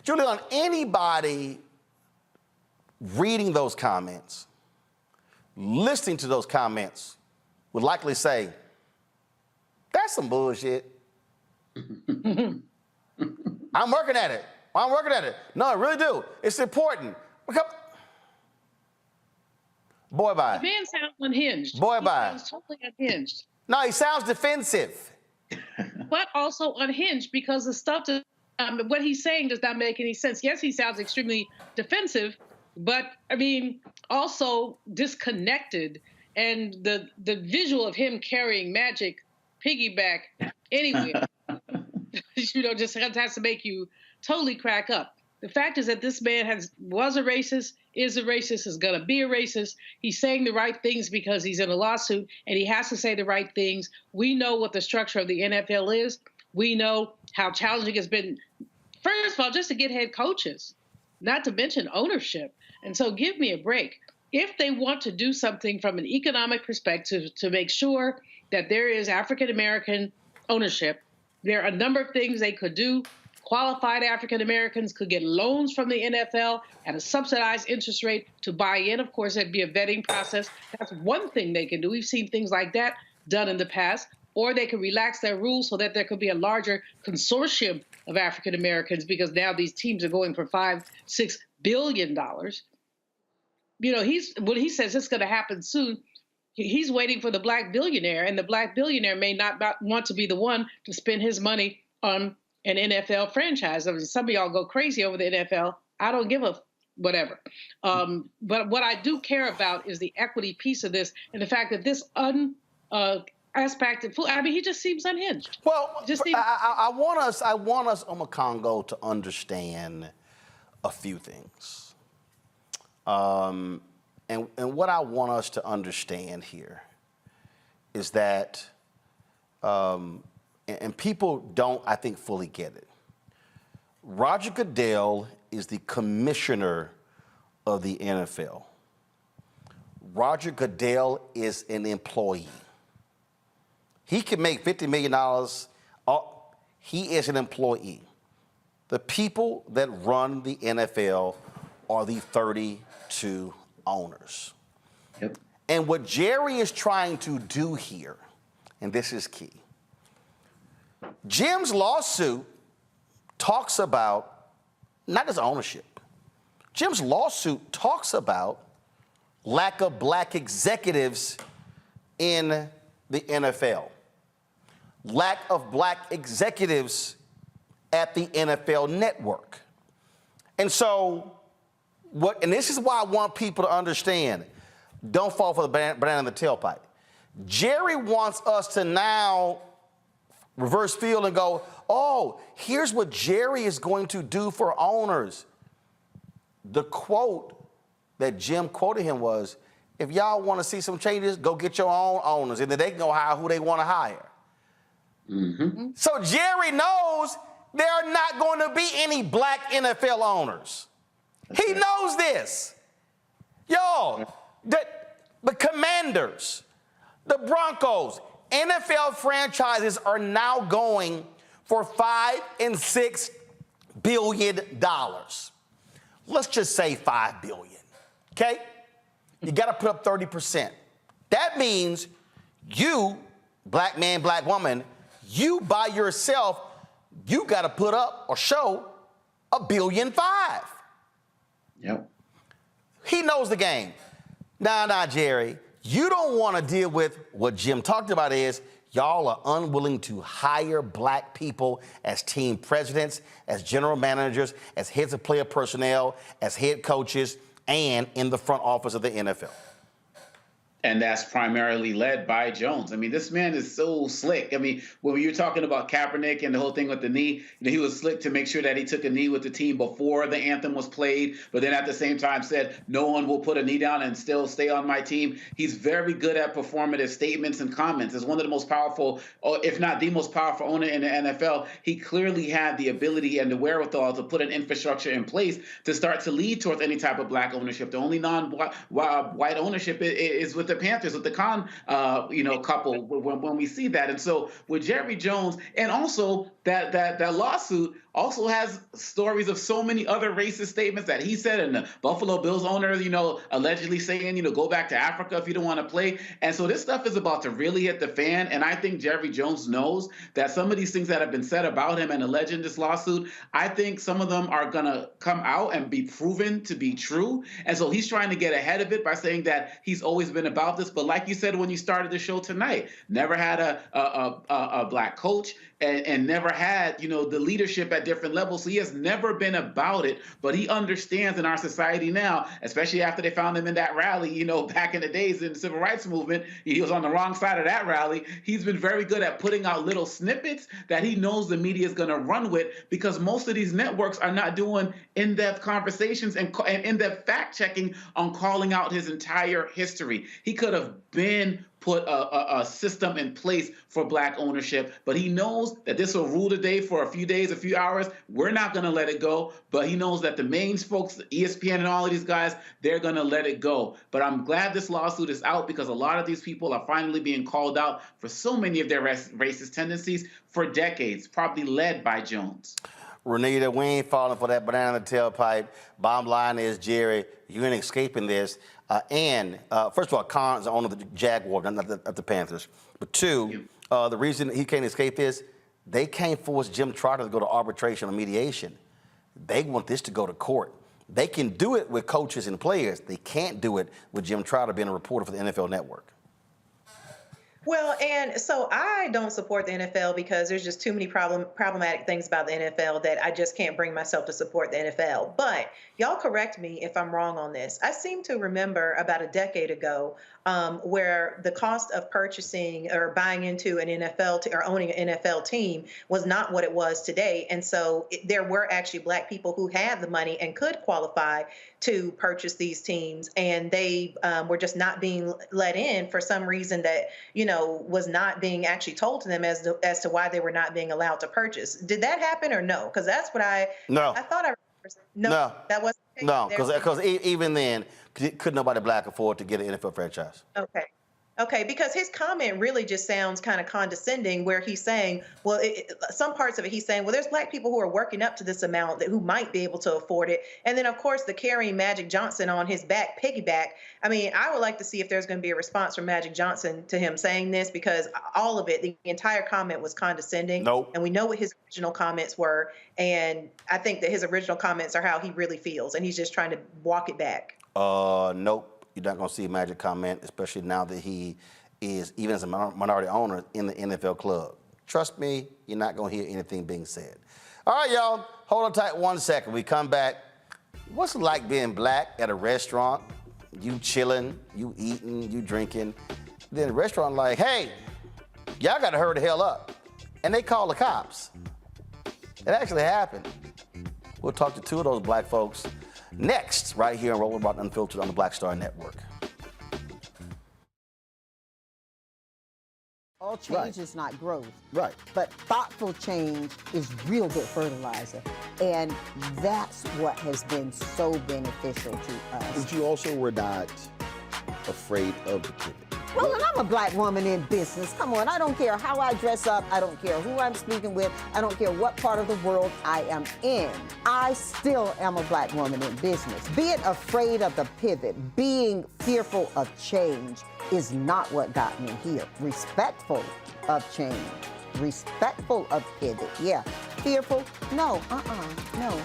Julian, anybody reading those comments, listening to those comments, would likely say, that's some bullshit. I'm working at it. No, I really do. It's important. Boy, bye. The man sounds unhinged. Boy, bye. He sounds totally unhinged. No, he sounds defensive. But also unhinged because the stuff that what he's saying does not make any sense. Yes, he sounds extremely defensive, but I mean, also disconnected. And the visual of him carrying Magic piggyback anywhere, just has to make you totally crack up. The fact is that this man was a racist, is a racist, is going to be a racist. He's saying the right things because he's in a lawsuit, and he has to say the right things. We know what the structure of the NFL is. We know how challenging it's been, first of all, just to get head coaches, not to mention ownership. And so give me a break. If they want to do something from an economic perspective to make sure that there is African-American ownership, there are a number of things they could do. Qualified African Americans could get loans from the NFL at a subsidized interest rate to buy in. Of course, there'd be a vetting process. That's one thing they can do. We've seen things like that done in the past. Or they could relax their rules so that there could be a larger consortium of African Americans, because now these teams are going for $5-6 billion. You know, when he says it's going to happen soon, he's waiting for the black billionaire, and the black billionaire may not want to be the one to spend his money on an NFL franchise. I mean, some of y'all go crazy over the NFL. I don't give a whatever. But what I do care about is the equity piece of this, and the fact that this aspect of food, I mean, he just seems unhinged. Well, I want us, Omakongo, to understand a few things. And what I want us to understand here is that, and people don't, I think, fully get it. Roger Goodell is the commissioner of the NFL. Roger Goodell is an employee. He can make $50 million. He is an employee. The people that run the NFL are the 32 owners. Yep. And what Jerry is trying to do here, and this is key, Jim's lawsuit talks about not just ownership. Jim's lawsuit talks about lack of black executives in the NFL, lack of black executives at the NFL network. And so, and this is why I want people to understand, don't fall for the banana in the tailpipe. Jerry wants us to now reverse field and go, oh, here's what Jerry is going to do for owners. The quote that Jim quoted him was, if y'all want to see some changes, go get your own owners, and then they can go hire who they want to hire. Mm-hmm. So Jerry knows there are not going to be any black NFL owners. He knows this. Y'all, the Commanders, the Broncos, NFL franchises are now going for $5 and $6 billion. Let's just say $5 billion, okay? You got to put up 30%. That means you, black man, black woman, you by yourself, you got to put up or show $1.5 billion. Yep. He knows the game. Nah, Jerry, you don't want to deal with what Jim talked about is y'all are unwilling to hire black people as team presidents, as general managers, as heads of player personnel, as head coaches, and in the front office of the NFL. And that's primarily led by Jones. I mean, this man is so slick. I mean, when you're talking about Kaepernick and the whole thing with the knee, he was slick to make sure that he took a knee with the team before the anthem was played, but then at the same time said, no one will put a knee down and still stay on my team. He's very good at performative statements and comments. As one of the most powerful, if not the most powerful owner in the NFL, he clearly had the ability and the wherewithal to put an infrastructure in place to start to lead towards any type of black ownership. The only non-white ownership is with the Panthers, with the Khan, couple. When we see that, and so with Jerry Jones, and also that lawsuit also has stories of so many other racist statements that he said, and the Buffalo Bills owner, allegedly saying, go back to Africa if you don't want to play. And so this stuff is about to really hit the fan. And I think Jerry Jones knows that some of these things that have been said about him and alleged in this lawsuit, I think some of them are going to come out and be proven to be true. And so he's trying to get ahead of it by saying that he's always been about this. But like you said when you started the show tonight, never had a black coach and never had, the leadership at different levels. So he has never been about it, but he understands in our society now, especially after they found him in that rally, back in the days in the civil rights movement, he was on the wrong side of that rally. He's been very good at putting out little snippets that he knows the media is going to run with, because most of these networks are not doing in-depth conversations and in-depth fact-checking on calling out his entire history. He could have been put a system in place for black ownership, but he knows that this will rule the day for a few days, a few hours. We're not going to let it go, but he knows that the main folks, ESPN and all of these guys, they're going to let it go. But I'm glad this lawsuit is out, because a lot of these people are finally being called out for so many of their racist tendencies for decades, probably led by Jones. Renita, we ain't falling for that banana in the tailpipe. Bottom line is, Jerry, you ain't escaping this. First of all, Khan's the owner of the Jaguars, not the Panthers. But two, the reason he can't escape this, they can't force Jim Trotter to go to arbitration or mediation. They want this to go to court. They can do it with coaches and players. They can't do it with Jim Trotter being a reporter for the NFL Network. Well, and so I don't support the NFL because there's just too many problematic things about the NFL that I just can't bring myself to support the NFL. But y'all correct me if I'm wrong on this. I seem to remember about a decade ago where the cost of purchasing or buying into an NFL or owning an NFL team was not what it was today. And so there were actually black people who had the money and could qualify to purchase these teams, and they were just not being let in for some reason that, was not being actually told to them as to why they were not being allowed to purchase. Did that happen or no? Because that's what I thought I remember. No, that wasn't the case. No, because even then, could nobody black afford to get an NFL franchise? Okay, because his comment really just sounds kind of condescending, where he's saying, well, some parts of it, he's saying, well, there's black people who are working up to this amount who might be able to afford it. And then, of course, the carrying Magic Johnson on his back, piggyback. I mean, I would like to see if there's going to be a response from Magic Johnson to him saying this, because all of it, the entire comment was condescending. Nope. And we know what his original comments were. And I think that his original comments are how he really feels. And he's just trying to walk it back. Nope. You're not going to see a Magic comment, especially now that he is, even as a minority owner, in the NFL club. Trust me, you're not going to hear anything being said. All right, y'all, hold on tight 1 second. We come back. What's it like being black at a restaurant? You chilling, you eating, you drinking. Then the restaurant like, hey, y'all got to hurry the hell up. And they call the cops. It actually happened. We'll talk to two of those black folks Next, right here on Roland Martin Unfiltered on the Black Star Network. All change is not growth. Right. But thoughtful change is real good fertilizer. And that's what has been so beneficial to us. But you also were not afraid of the pivot. Well, and I'm a black woman in business. Come on, I don't care how I dress up. I don't care who I'm speaking with. I don't care what part of the world I am in. I still am a black woman in business. Being afraid of the pivot, being fearful of change is not what got me here. Respectful of change, respectful of pivot, yeah. Fearful, no, no.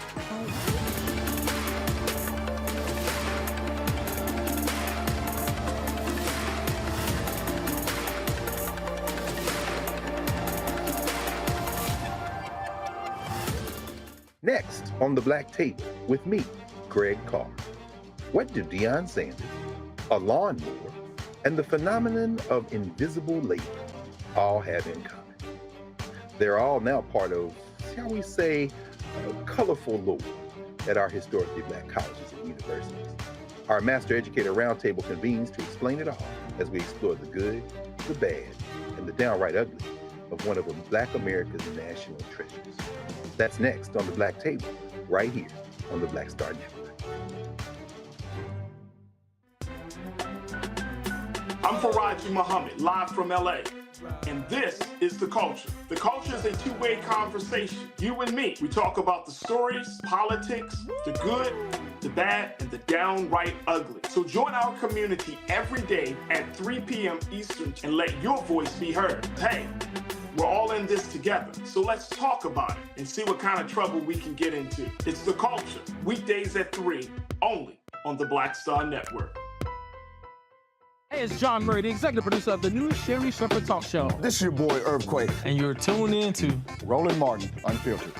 Next on the Black Tape with me, Greg Carr. What do Deion Sanders, a lawnmower, and the phenomenon of invisible labor all have in common? They're all now part of, shall we say, a colorful lore at our historically black colleges and universities. Our Master Educator Roundtable convenes to explain it all as we explore the good, the bad, and the downright ugly of one of Black America's national treasures. That's next on the Black Table, right here on the Black Star Network. I'm Faraji Muhammad, live from LA. And this is The Culture. The Culture is a two-way conversation. You and me. We talk about the stories, politics, the good, the bad, and the downright ugly. So join our community every day at 3 p.m. Eastern and let your voice be heard. Hey, we're all in this together. So let's talk about it and see what kind of trouble we can get into. It's The Culture, weekdays at 3, only on the Black Star Network. Hey, it's John Murray, the executive producer of the new Sherry Shepherd Talk Show. This is your boy, Earthquake. And you're tuned in to Roland Martin Unfiltered.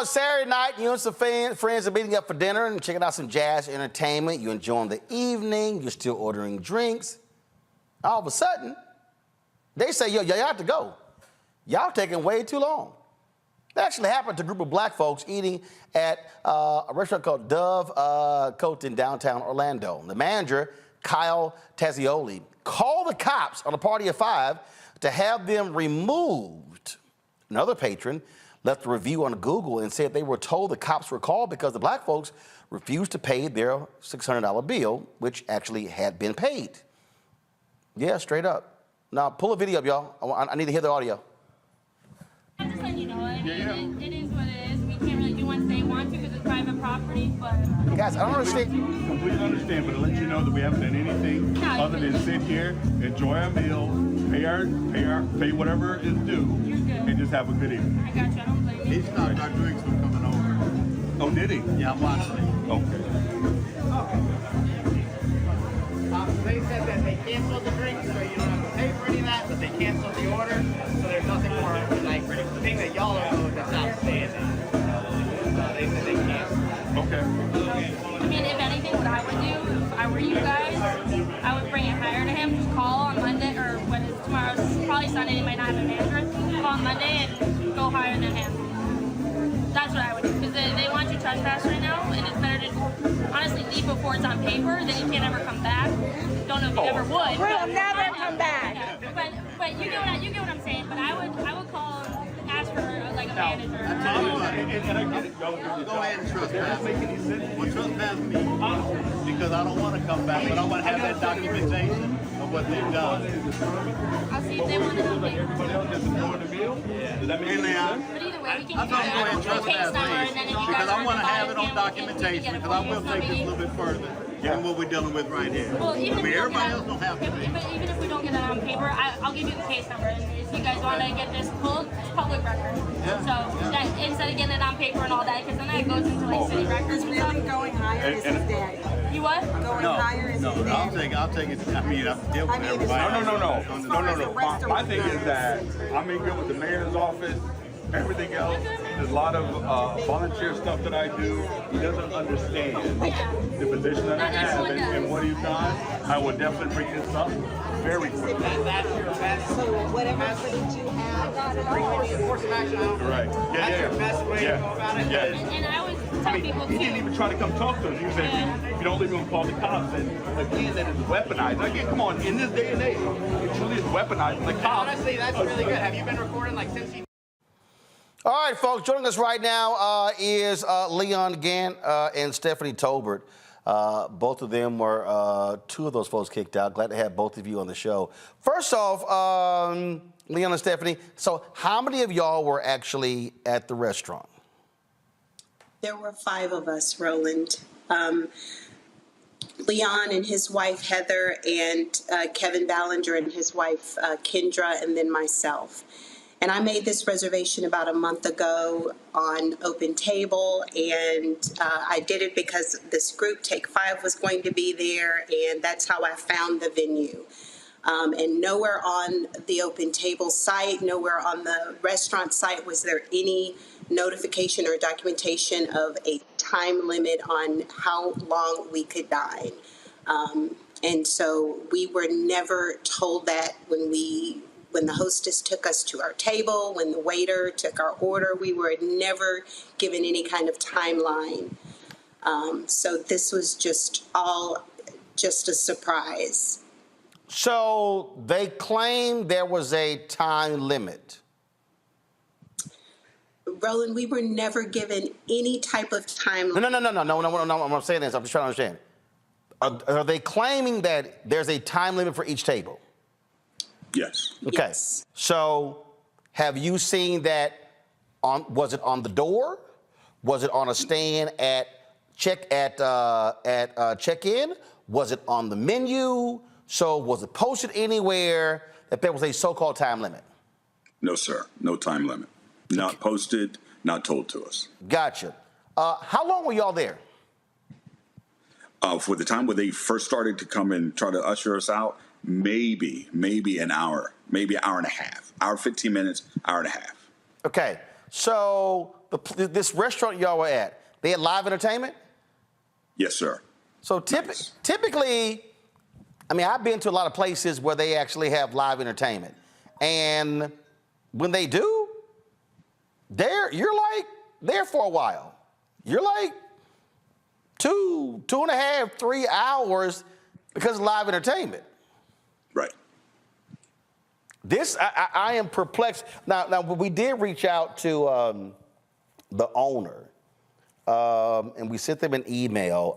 Saturday night, you and some friends are meeting up for dinner and checking out some jazz entertainment. You're enjoying the evening. You're still ordering drinks. All of a sudden, they say, yo, y'all have to go. Y'all taking way too long. That actually happened to a group of black folks eating at a restaurant called DoveCote in downtown Orlando. The manager, Kyle Tased, called the cops on a party of 5 to have them removed. Another patron left a review on Google and said they were told the cops were called because the black folks refused to pay their $600 bill, which actually had been paid. Yeah, straight up. Now, pull a video up, y'all. I need to hear the audio. I'm just letting you know. I mean, it is what it is. We can't really do what they want to because it's private property, but... Guys, I don't understand. Completely understand, but to let you know that we haven't done anything other than sit here, enjoy our meal, pay whatever is due, and just have a good evening. I got you. I don't blame you. He stopped our drinks from coming over. Oh, did he? Yeah, I'm watching it. Okay. They said that they canceled the drinks, so you don't have to pay for any of that, but they canceled the order, so there's nothing more like the thing that y'all are owed that's outstanding. So they said they canceled. Okay. I mean, if anything, what I would do, if I were you guys, I would bring it higher to him. Just call on Monday, or when it's tomorrow, it's probably Sunday, he might not have a manager. Call on Monday and go higher than him. That's what I would do, because they want you trespass right now, and it's better to honestly leave before it's on paper, then you can't ever come back. Don't know if you ever would. We'll never come back. Yeah. But you get what I'm saying. But I would call and ask for like a manager. And I get it. Go ahead and trespass. Well, trespass me because I don't want to come back, but I want to have that documentation of what they've done. I'll see if they want to come back. Everybody else just ignored the bill? Yeah. Does that make any sense? But either way, we can I'm going to go ahead and trespass me because I want to have it on documentation because I will take this a little bit further than what we're dealing with right here. Well, even I mean, everybody else don't have to. But even if we don't get that on paper, I'll give you the case number. And if you guys want to get this pulled, it's public record. That instead of getting it on paper and all that, because then that goes into like city records and stuff. Going higher is his daddy. You what? Going higher is his daddy. I'll take it. I mean, I have to deal with everybody. No. My thing is that I'm in good with the mayor's office. Everything else, there's a lot of volunteer stuff that I do. He doesn't understand the position that I have and what he's done. I would definitely bring this up very quickly. That's your best. So whatever footage you have, Bring the course of action out. Right. That's your best way to go about it. And I always tell people he didn't even try to come talk to us. He said, if you don't leave him, call the cops. And again, that is weaponized. Again, come on, in this day and age, it truly is weaponized. The cops. Honestly, that's really good. Have you been recording like since you? All right, folks, joining us right now is Leon Gant and Stephanie Tolbert. Both of them were two of those folks kicked out. Glad to have both of you on the show. First off, Leon and Stephanie, so how many of y'all were actually at the restaurant? There were 5 of us, Roland. Leon and his wife, Heather, and Kevin Ballinger and his wife, Kendra, and then myself. And I made this reservation about a month ago on Open Table, and I did it because this group, Take 5, was going to be there, and that's how I found the venue. And nowhere on the Open Table site, nowhere on the restaurant site was there any notification or documentation of a time limit on how long we could dine. And so we were never told that when the hostess took us to our table, when the waiter took our order, we were never given any kind of timeline. So this was just a surprise. So they claim there was a time limit. Roland, we were never given any type of timeline. No, I'm saying this, I'm just trying to understand. Are they claiming that there's a time limit for each table? Yes. Okay. Yes. So have you seen that was it on the door? Was it on a stand at check-in? Was it on the menu? So was it posted anywhere that there was a so-called time limit? No, sir. No time limit. Not posted, not told to us. Gotcha. How long were y'all there? For the time where they first started to come and try to usher us out, maybe an hour, maybe an hour and a half. Hour, 15 minutes, hour and a half. Okay. So this restaurant y'all were at, they had live entertainment? Yes, sir. So typically, I mean, I've been to a lot of places where they actually have live entertainment. And when they do, you're like there for a while. You're like 2.5, 3 hours because of live entertainment. Right. This, I am perplexed. Now, we did reach out to the owner, and we sent them an email.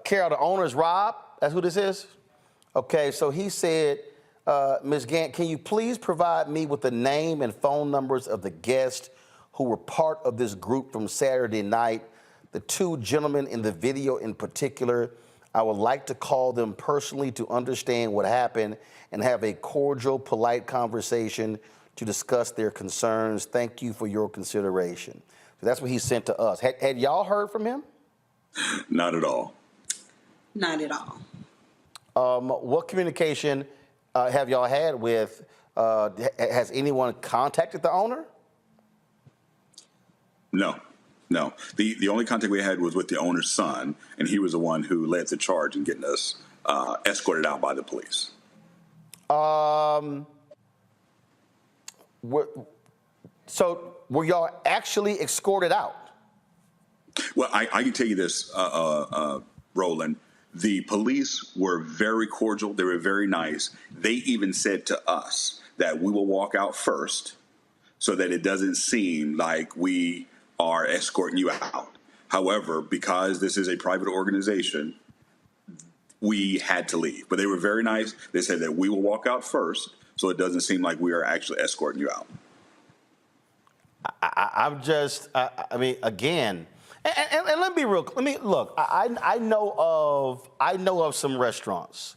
Carol, the owner is Rob. That's who this is? Okay, so he said, Ms. Gant, can you please provide me with the name and phone numbers of the guests who were part of this group from Saturday night? The 2 gentlemen in the video in particular, I would like to call them personally to understand what happened and have a cordial, polite conversation to discuss their concerns. Thank you for your consideration. So that's what he sent to us. Had y'all heard from him? Not at all. Not at all. What communication have y'all had with, has anyone contacted the owner? No. The only contact we had was with the owner's son, and he was the one who led the charge in getting us escorted out by the police. So were y'all actually escorted out? Well, I can tell you this, Roland. The police were very cordial. They were very nice. They even said to us that we will walk out first so that it doesn't seem like we are escorting you out. However, because this is a private organization, we had to leave. But they were very nice. They said that we will walk out first so it doesn't seem like we are actually escorting you out. I'm just, I mean, again, and let me be real. Look. I know of some restaurants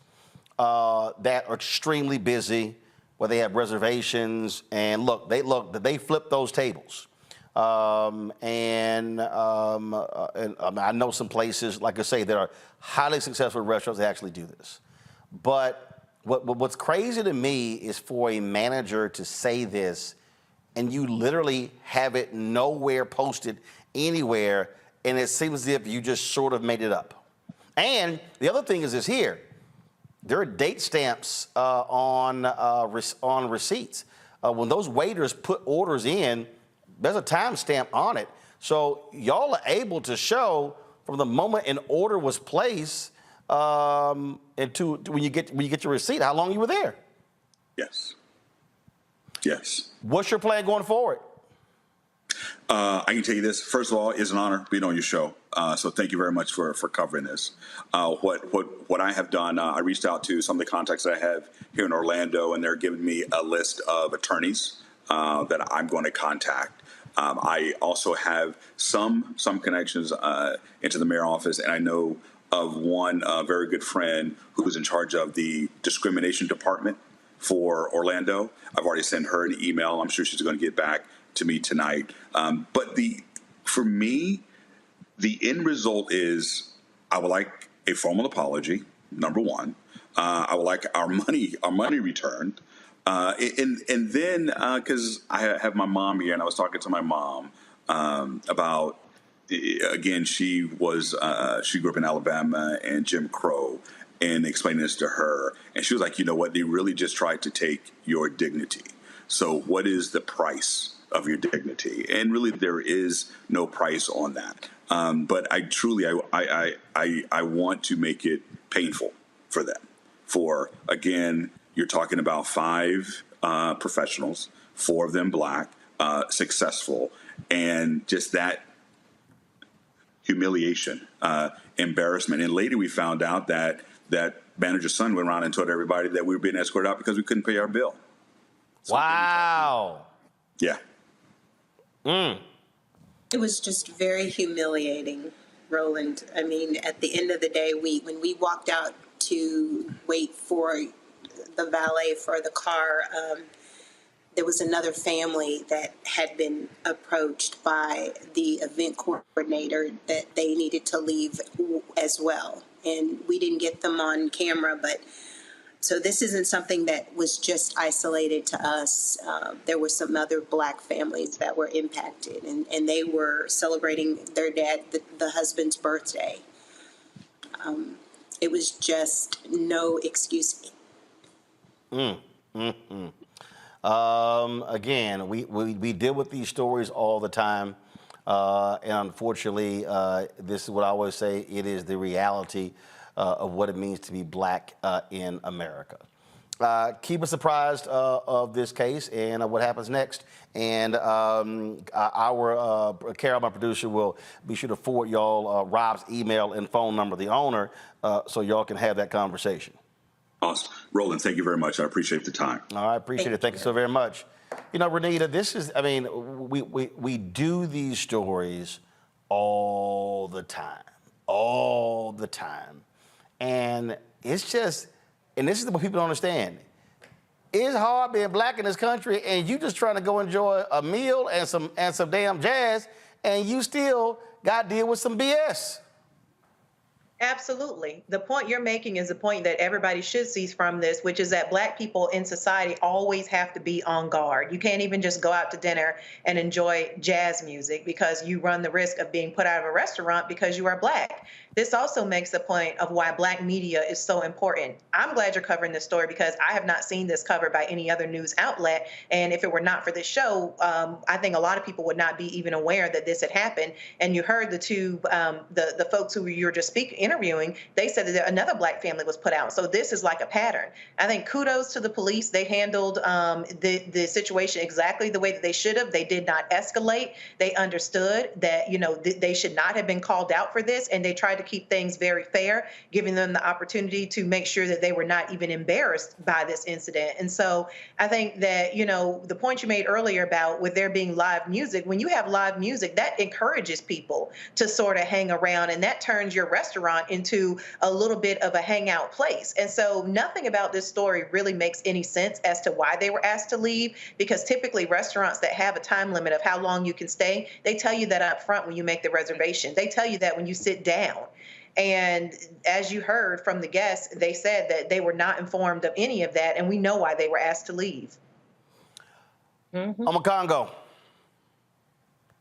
that are extremely busy, where they have reservations, and they flip those tables. And I know some places, like I say, that are highly successful restaurants that actually do this. But what's crazy to me is for a manager to say this, and you literally have it nowhere posted anywhere, and it seems as if you just sort of made it up. And the other thing is this here. There are date stamps on receipts. When those waiters put orders in, there's a time stamp on it. So y'all are able to show from the moment an order was placed and to when you get your receipt, how long you were there. Yes. Yes. What's your plan going forward? I can tell you this. First of all, it's an honor being on your show. So thank you very much for covering this. What I have done, I reached out to some of the contacts that I have here in Orlando, and they're giving me a list of attorneys that I'm going to contact. I also have some connections into the mayor's office, and I know of one very good friend who's in charge of the discrimination department for Orlando. I've already sent her an email. I'm sure she's going to get back to me tonight. But for me, the end result is I would like a formal apology, number one. I would like our money returned. And then, because I have my mom here, and I was talking to my mom about, again, she grew up in Alabama and Jim Crow, and explaining this to her. And she was like, you know what, they really just tried to take your dignity. So what is the price of your dignity? And really, there is no price on that. But I truly, I want to make it painful for them. For, again, you're talking about 5 professionals, 4 of them Black, successful, and just that humiliation, embarrassment. And later we found out that manager's son went around and told everybody that we were being escorted out because we couldn't pay our bill. So wow. Yeah. It was just very humiliating, Roland. I mean, at the end of the day, when we walked out to wait for the valet for the car, there was another family that had been approached by the event coordinator that they needed to leave as well. And we didn't get them on camera, but so this isn't something that was just isolated to us. There were some other Black families that were impacted, and they were celebrating their dad, the husband's birthday. It was just no excuse. Again, we deal with these stories all the time. And unfortunately, this is what I always say, it is the reality of what it means to be Black in America. Keep us apprised of this case and what happens next. And our Carol, my producer, will be sure to forward y'all Rob's email and phone number, the owner, so y'all can have that conversation. Awesome. Roland, thank you very much. I appreciate the time. All right, appreciate it. Thank you so very much. You know, Renita, this is, I mean, we do these stories all the time. And it's just, and this is what people don't understand. It's hard being Black in this country, and you just trying to go enjoy a meal and some damn jazz, and you still got to deal with some BS. Absolutely. The point you're making is the point that everybody should see from this, which is that Black people in society always have to be on guard. You can't even just go out to dinner and enjoy jazz music because you run the risk of being put out of a restaurant because you are Black. This also makes the point of why Black media is so important. I'm glad you're covering this story because I have not seen this covered by any other news outlet. And if it were not for this show, I think a lot of people would not be even aware that this had happened. And you heard the two, the folks who you were just interviewing, they said that another Black family was put out. So this is like a pattern. I think kudos to the police. They handled the situation exactly the way that they should have. They did not escalate. They understood that, you know, they should not have been called out for this. And they tried to keep things very fair, giving them the opportunity to make sure that they were not even embarrassed by this incident. And so I think that, you know, the point you made earlier about with there being live music, when you have live music, that encourages people to sort of hang around, and that turns your restaurant restaurant into a little bit of a hangout place. And so nothing about this story really makes any sense as to why they were asked to leave, because typically restaurants that have a time limit of how long you can stay, they tell you that up front when you make the reservation. They tell you that when you sit down. And as you heard from the guests, they said that they were not informed of any of that, and we know why they were asked to leave. Congo.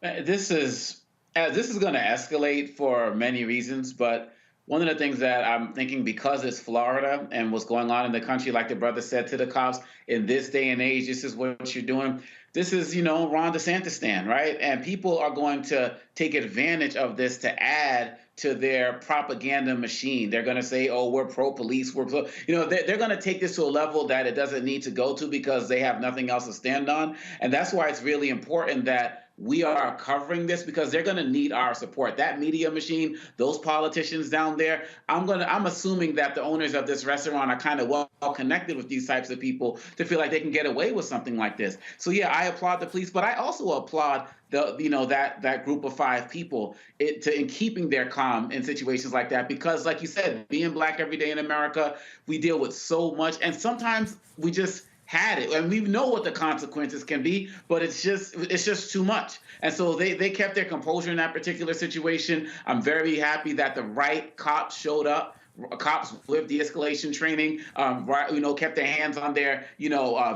This is going to escalate for many reasons, but one of the things that I'm thinking, because it's Florida and what's going on in the country, like the brother said to the cops, in this day and age, this is what you're doing. This is, Ron DeSantis stand, right? And people are going to take advantage of this to add to their propaganda machine. They're going to say, oh, we're pro-police, we're pro, they're going to take this to a level that it doesn't need to go to because they have nothing else to stand on. And that's why it's really important that we are covering this, because they're going to need our support. That media machine, those politicians down there, I'm assuming that the owners of this restaurant are kind of well connected with these types of people to feel like they can get away with something like this. So yeah, I applaud the police, but I also applaud that group of 5 people in keeping their calm in situations like that, because like you said, being Black every day in America, we deal with so much, and sometimes we just had it, and we know what the consequences can be, but it's just too much. And so they kept their composure in that particular situation. I'm very happy that the right cops showed up. Cops with de-escalation training, kept their hands on their,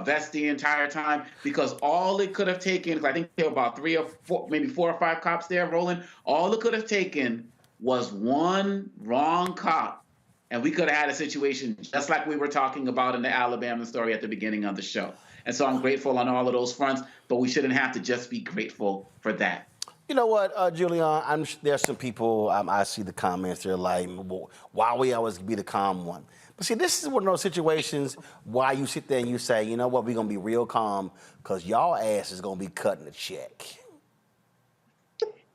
vest the entire time, because all it could have taken, I think there were about 3 or 4, maybe 4 or 5 cops there rolling. All it could have taken was one wrong cop, and we could have had a situation just like we were talking about in the Alabama story at the beginning of the show. And so I'm grateful on all of those fronts, but we shouldn't have to just be grateful for that. You know what, Julian, there's some people, I see the comments, they're like, well, why we always be the calm one? But see, this is one of those situations why you sit there and you say, you know what, we're going to be real calm because y'all ass is going to be cutting a check.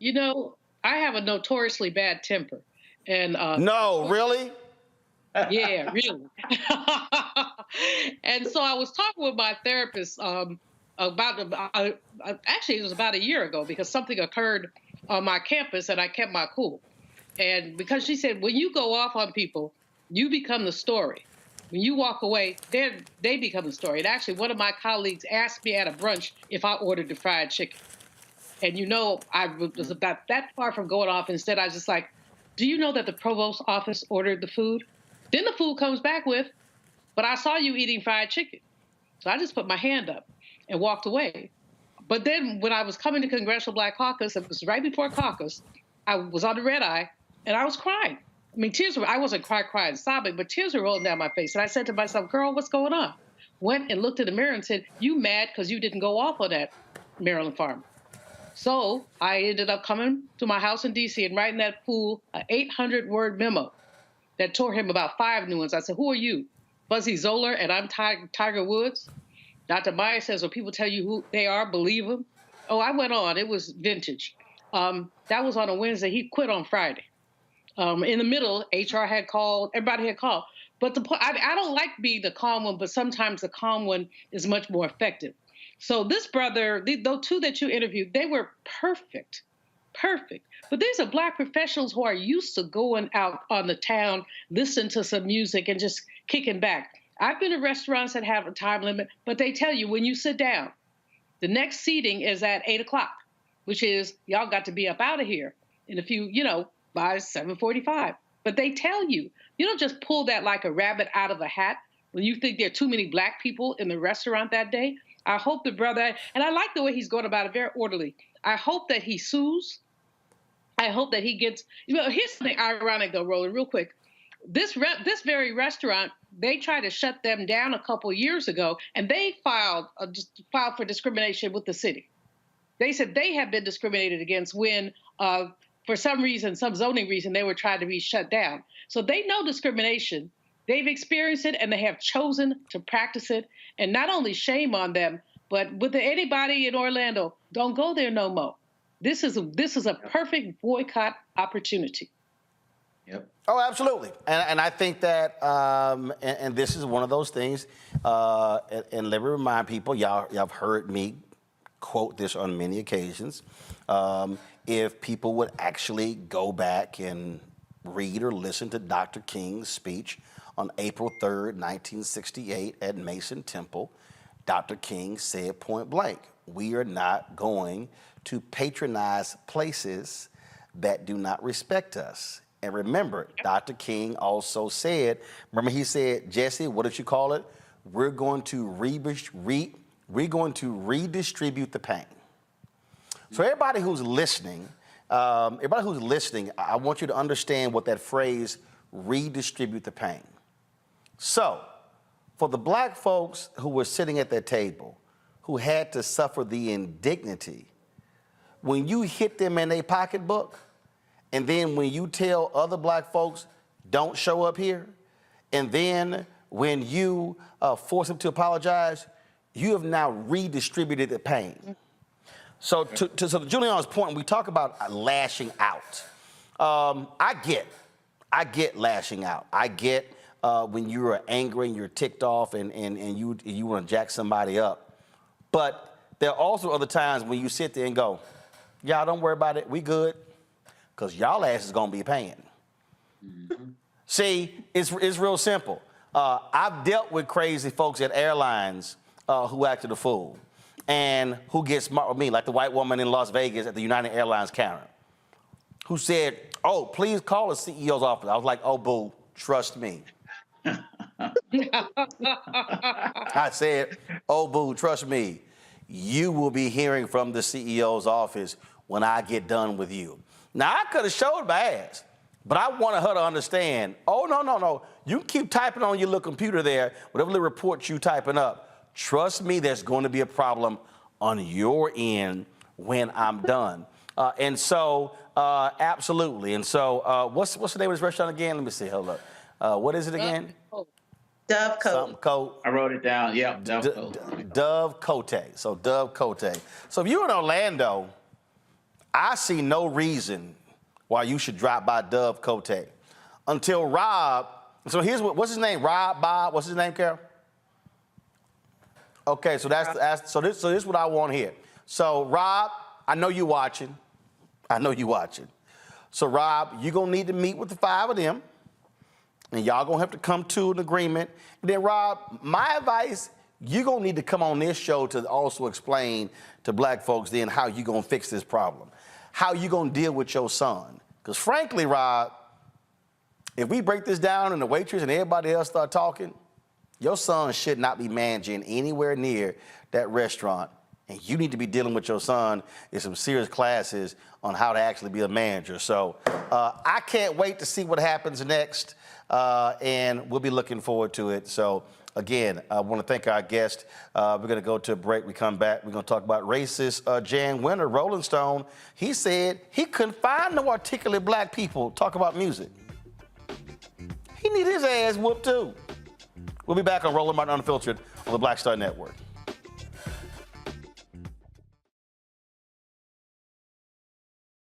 I have a notoriously bad temper. And no, really? Yeah, really. And so I was talking with my therapist actually, it was about a year ago, because something occurred on my campus and I kept my cool. And because she said, when you go off on people, you become the story. When you walk away, they become the story. And actually, one of my colleagues asked me at a brunch if I ordered the fried chicken. And I was about that far from going off. Instead, I was just like, do you know that the provost's office ordered the food? Then the food comes back with, but I saw you eating fried chicken. So I just put my hand up and walked away. But then when I was coming to Congressional Black Caucus, it was right before caucus, I was on the red eye and I was crying. I mean, I wasn't crying, sobbing, but tears were rolling down my face. And I said to myself, girl, what's going on? Went and looked in the mirror and said, you mad because you didn't go off on that Maryland farmer. So I ended up coming to my house in D.C. and writing that fool an 800-word memo that tore him about 5 new ones. I said, who are you? Buzzy Zoller, and I'm Tiger Woods. Dr. Meyer says, when people tell you who they are, believe them. Oh, I went on. It was vintage. That was on a Wednesday. He quit on Friday. In the middle, HR had called. Everybody had called. But I don't like being the calm one, but sometimes the calm one is much more effective. So this brother, those 2 that you interviewed, they were perfect. But these are Black professionals who are used to going out on the town, listening to some music and just kicking back. I've been to restaurants that have a time limit, but they tell you when you sit down, the next seating is at 8 o'clock, which is y'all got to be up out of here in a few, by 7:45. But they tell you, you don't just pull that like a rabbit out of a hat when you think there are too many Black people in the restaurant that day. I hope the brother, and I like the way he's going about it, very orderly. I hope that he sues. I hope that he gets, here's something ironic though, Roland, real quick. This very restaurant, they tried to shut them down a couple years ago, and they filed for discrimination with the city. They said they have been discriminated against when, for some reason, some zoning reason, they were trying to be shut down. So they know discrimination. They've experienced it, and they have chosen to practice it. And not only shame on them, but with anybody in Orlando, don't go there no more. This is a perfect boycott opportunity. Yep. Oh, absolutely. And I think that, and this is one of those things, and let me remind people, y'all have heard me quote this on many occasions. If people would actually go back and read or listen to Dr. King's speech on April 3rd, 1968 at Mason Temple, Dr. King said point blank, we are not going to patronize places that do not respect us. And remember, Dr. King also said, remember he said, Jesse, what did you call it? We're going to redistribute the pain. So everybody who's listening, I want you to understand what that phrase, redistribute the pain. So, for the black folks who were sitting at that table, who had to suffer the indignity, when you hit them in their pocketbook, and then when you tell other black folks, don't show up here, and then when you force them to apologize, you have now redistributed the pain. So to Julian's point, when we talk about lashing out, I get lashing out. I get when you're angry and you're ticked off and you want to jack somebody up. But there are also other times when you sit there and go, y'all don't worry about it, we good, because y'all ass is gonna be paying. Mm-hmm. See, it's real simple. I've dealt with crazy folks at airlines who acted a fool and who get smart with me, like the white woman in Las Vegas at the United Airlines counter, who said, oh, please call the CEO's office. I was like, oh, boo, trust me. I said, oh, boo, trust me. You will be hearing from the CEO's office when I get done with you. Now, I could have showed my ass, but I wanted her to understand, oh, no. You keep typing on your little computer there, whatever little report you typing up. Trust me, there's going to be a problem on your end when I'm done. Absolutely. And so what's the name of this restaurant again? Let me see. Hold up. What is it again? DoveCote. I wrote it down. Yeah, DoveCote. DoveCote. So DoveCote. So if you're in Orlando, I see no reason why you should drop by DoveCote until Rob. So what's his name? Rob, Bob. What's his name, Carol? Okay, so so this is what I want here. So Rob, I know you watching. So Rob, you're gonna need to meet with the 5 of them, and y'all gonna have to come to an agreement. And then Rob, my advice, you're gonna need to come on this show to also explain to black folks then how you gonna fix this problem, how you gonna deal with your son. Because frankly, Rob, if we break this down and the waitress and everybody else start talking, your son should not be managing anywhere near that restaurant. And you need to be dealing with your son in some serious classes on how to actually be a manager. So I can't wait to see what happens next, and we'll be looking forward to it. So again, I want to thank our guest. We're going to go to a break. We come back. We're going to talk about racist Jan Winter, Rolling Stone. He said he couldn't find no articulate black people talk about music. He need his ass whooped too. We'll be back on Roland Martin Unfiltered on the Black Star Network.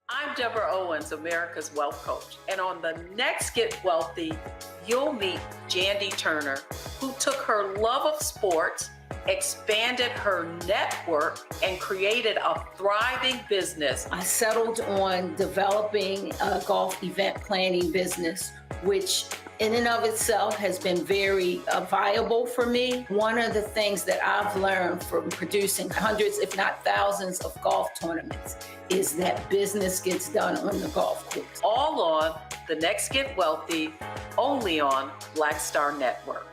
I'm Deborah Owens, America's Wealth Coach. And on the next Get Wealthy, you'll meet Jandy Turner, who took her love of sports, expanded her network, and created a thriving business. I settled on developing a golf event planning business, which in and of itself has been very viable for me. One of the things that I've learned from producing hundreds, if not thousands, of golf tournaments is that business gets done on the golf course. All on The Next Get Wealthy, only on Black Star Network.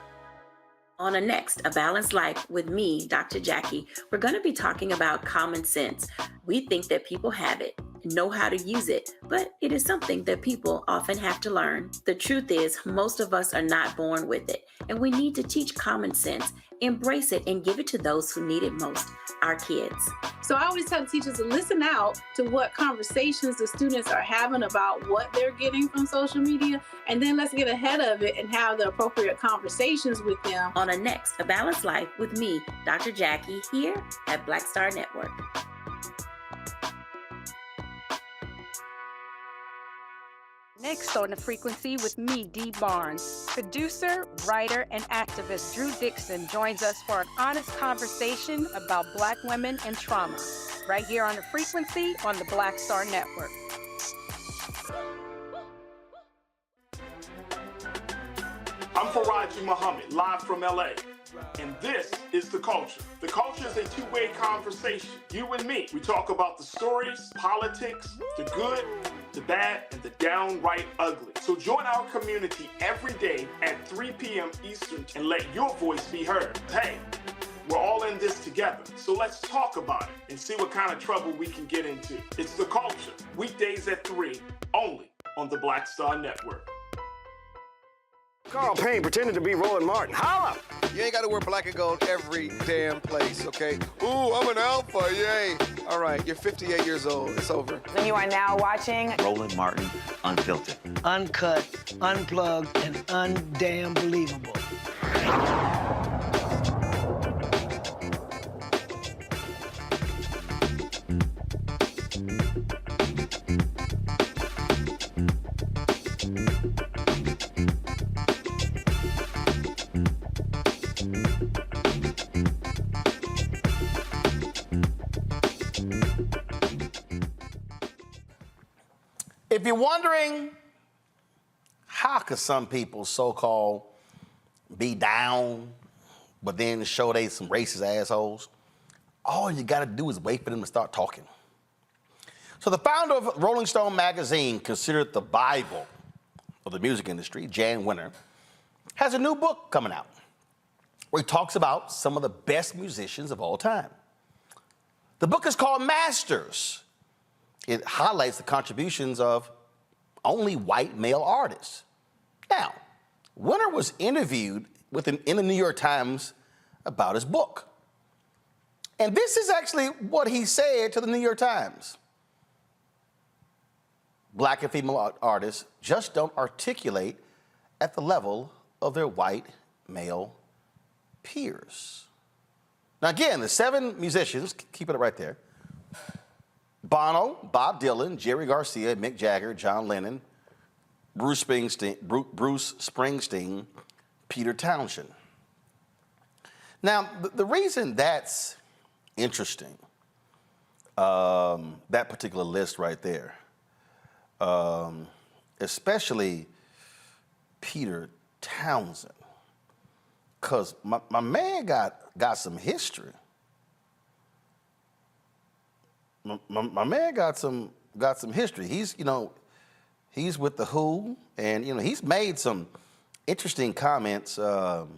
On a next, A Balanced Life with me, Dr. Jackie, we're going to be talking about common sense. We think that people have it, know how to use it, but it is something that people often have to learn. The truth is, most of us are not born with it, and we need to teach common sense, embrace it, and give it to those who need it most, our kids. So I always tell teachers to listen out to what conversations the students are having about what they're getting from social media, and then let's get ahead of it and have the appropriate conversations with them. On a next, A Balanced Life with me, Dr. Jackie, here at Black Star Network. Next on The Frequency with me, Dee Barnes. Producer, writer, and activist Drew Dixon joins us for an honest conversation about Black women and trauma, right here on The Frequency on the Black Star Network. I'm Faraji Muhammad, live from LA. And this is The Culture. The Culture is a two-way conversation. You and me. We talk about the stories, politics, the good, the bad, and the downright ugly. So join our community every day at 3 p.m. Eastern and let your voice be heard. Hey, we're all in this together. So let's talk about it and see what kind of trouble we can get into. It's The Culture. Weekdays at 3, only on the Black Star Network. Carl Payne pretending to be Roland Martin. Holla! You ain't got to wear black and gold every damn place, okay? Ooh, I'm an alpha, yay. All right, you're 58 years old. It's over. And you are now watching Roland Martin Unfiltered. Uncut, unplugged, and undamn believable. If you're wondering, how could some people so-called be down, but then show they some racist assholes? All you gotta do is wait for them to start talking. So the founder of Rolling Stone magazine, considered the Bible of the music industry, Jan Winter, has a new book coming out where he talks about some of the best musicians of all time. The book is called Masters. It highlights the contributions of only white male artists. Now, Winter was interviewed in the New York Times about his book. And this is actually what he said to the New York Times. Black and female artists just don't articulate at the level of their white male peers. Now again, the 7 musicians, keep it right there: Bono, Bob Dylan, Jerry Garcia, Mick Jagger, John Lennon, Bruce Springsteen, Peter Townshend. Now, the reason that's interesting, that particular list right there, especially Peter Townshend, because my man got some history. My man got some history. He's with the Who, and he's made some interesting comments, in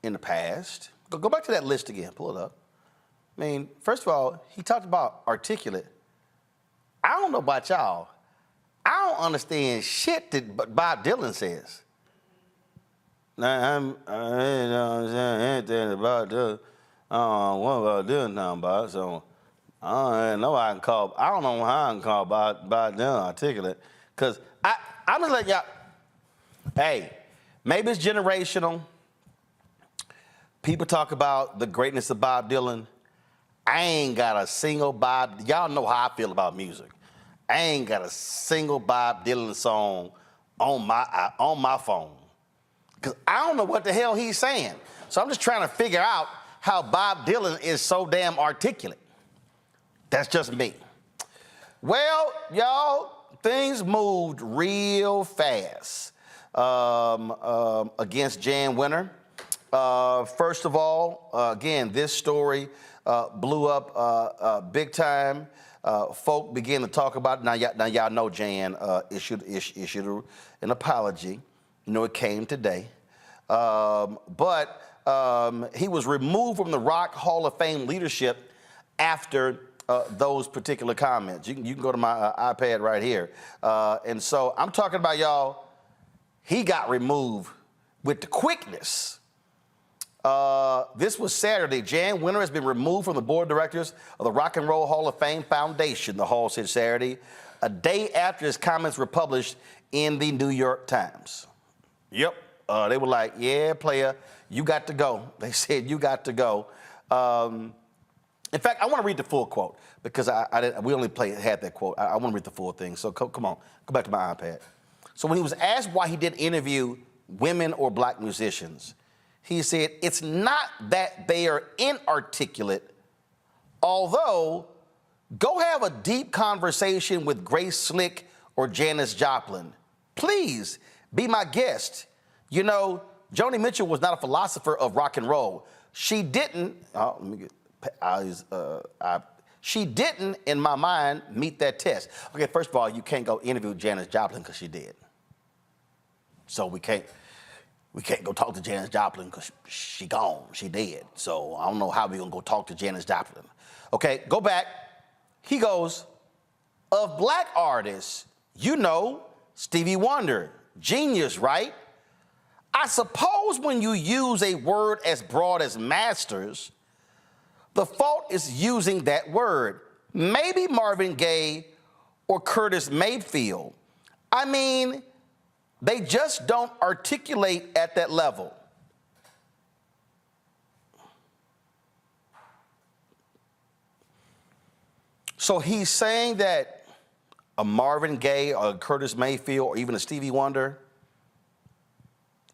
the past. Go back to that list again. Pull it up. I mean, first of all, he talked about articulate. I don't know about y'all. I don't understand shit that Bob Dylan says. Now I don't understand anything about Dylan. What about Dylan talking about? So. I don't know how I can call Bob Dylan articulate, because I'm just letting y'all, hey, maybe it's generational. People talk about the greatness of Bob Dylan. I ain't got a single y'all know how I feel about music. I ain't got a single Bob Dylan song on my phone, because I don't know what the hell he's saying. So I'm just trying to figure out how Bob Dylan is so damn articulate. That's just me. Well, y'all, things moved real fast against Jan Winter. First of all, again, this story blew up big time. Folk began to talk about it. Now y'all know Jan issued an apology. It came today. But he was removed from the Rock Hall of Fame leadership after those particular comments. You can go to my iPad right here. And so I'm talking about, y'all, he got removed with the quickness. This was Saturday. Jan Winter has been removed from the board of directors of the Rock and Roll Hall of Fame Foundation, the Hall said Saturday, a day after his comments were published in the New York Times. Yep. They were like, yeah, player, you got to go. They said, you got to go. In fact, I want to read the full quote, because we only had that quote. I want to read the full thing. So come on, go back to my iPad. So when he was asked why he didn't interview women or black musicians, he said, it's not that they are inarticulate, although go have a deep conversation with Grace Slick or Janis Joplin. Please be my guest. You know, Joni Mitchell was not a philosopher of rock and roll. She didn't, she didn't, in my mind, meet that test. Okay, first of all, you can't go interview Janis Joplin because she did. So we can't go talk to Janis Joplin because she gone, she dead. So I don't know how we gonna go talk to Janis Joplin. Okay, go back. He goes, of black artists, you know, Stevie Wonder, genius, right? I suppose when you use a word as broad as masters, the fault is using that word. Maybe Marvin Gaye or Curtis Mayfield. I mean, they just don't articulate at that level. So he's saying that a Marvin Gaye or a Curtis Mayfield or even a Stevie Wonder,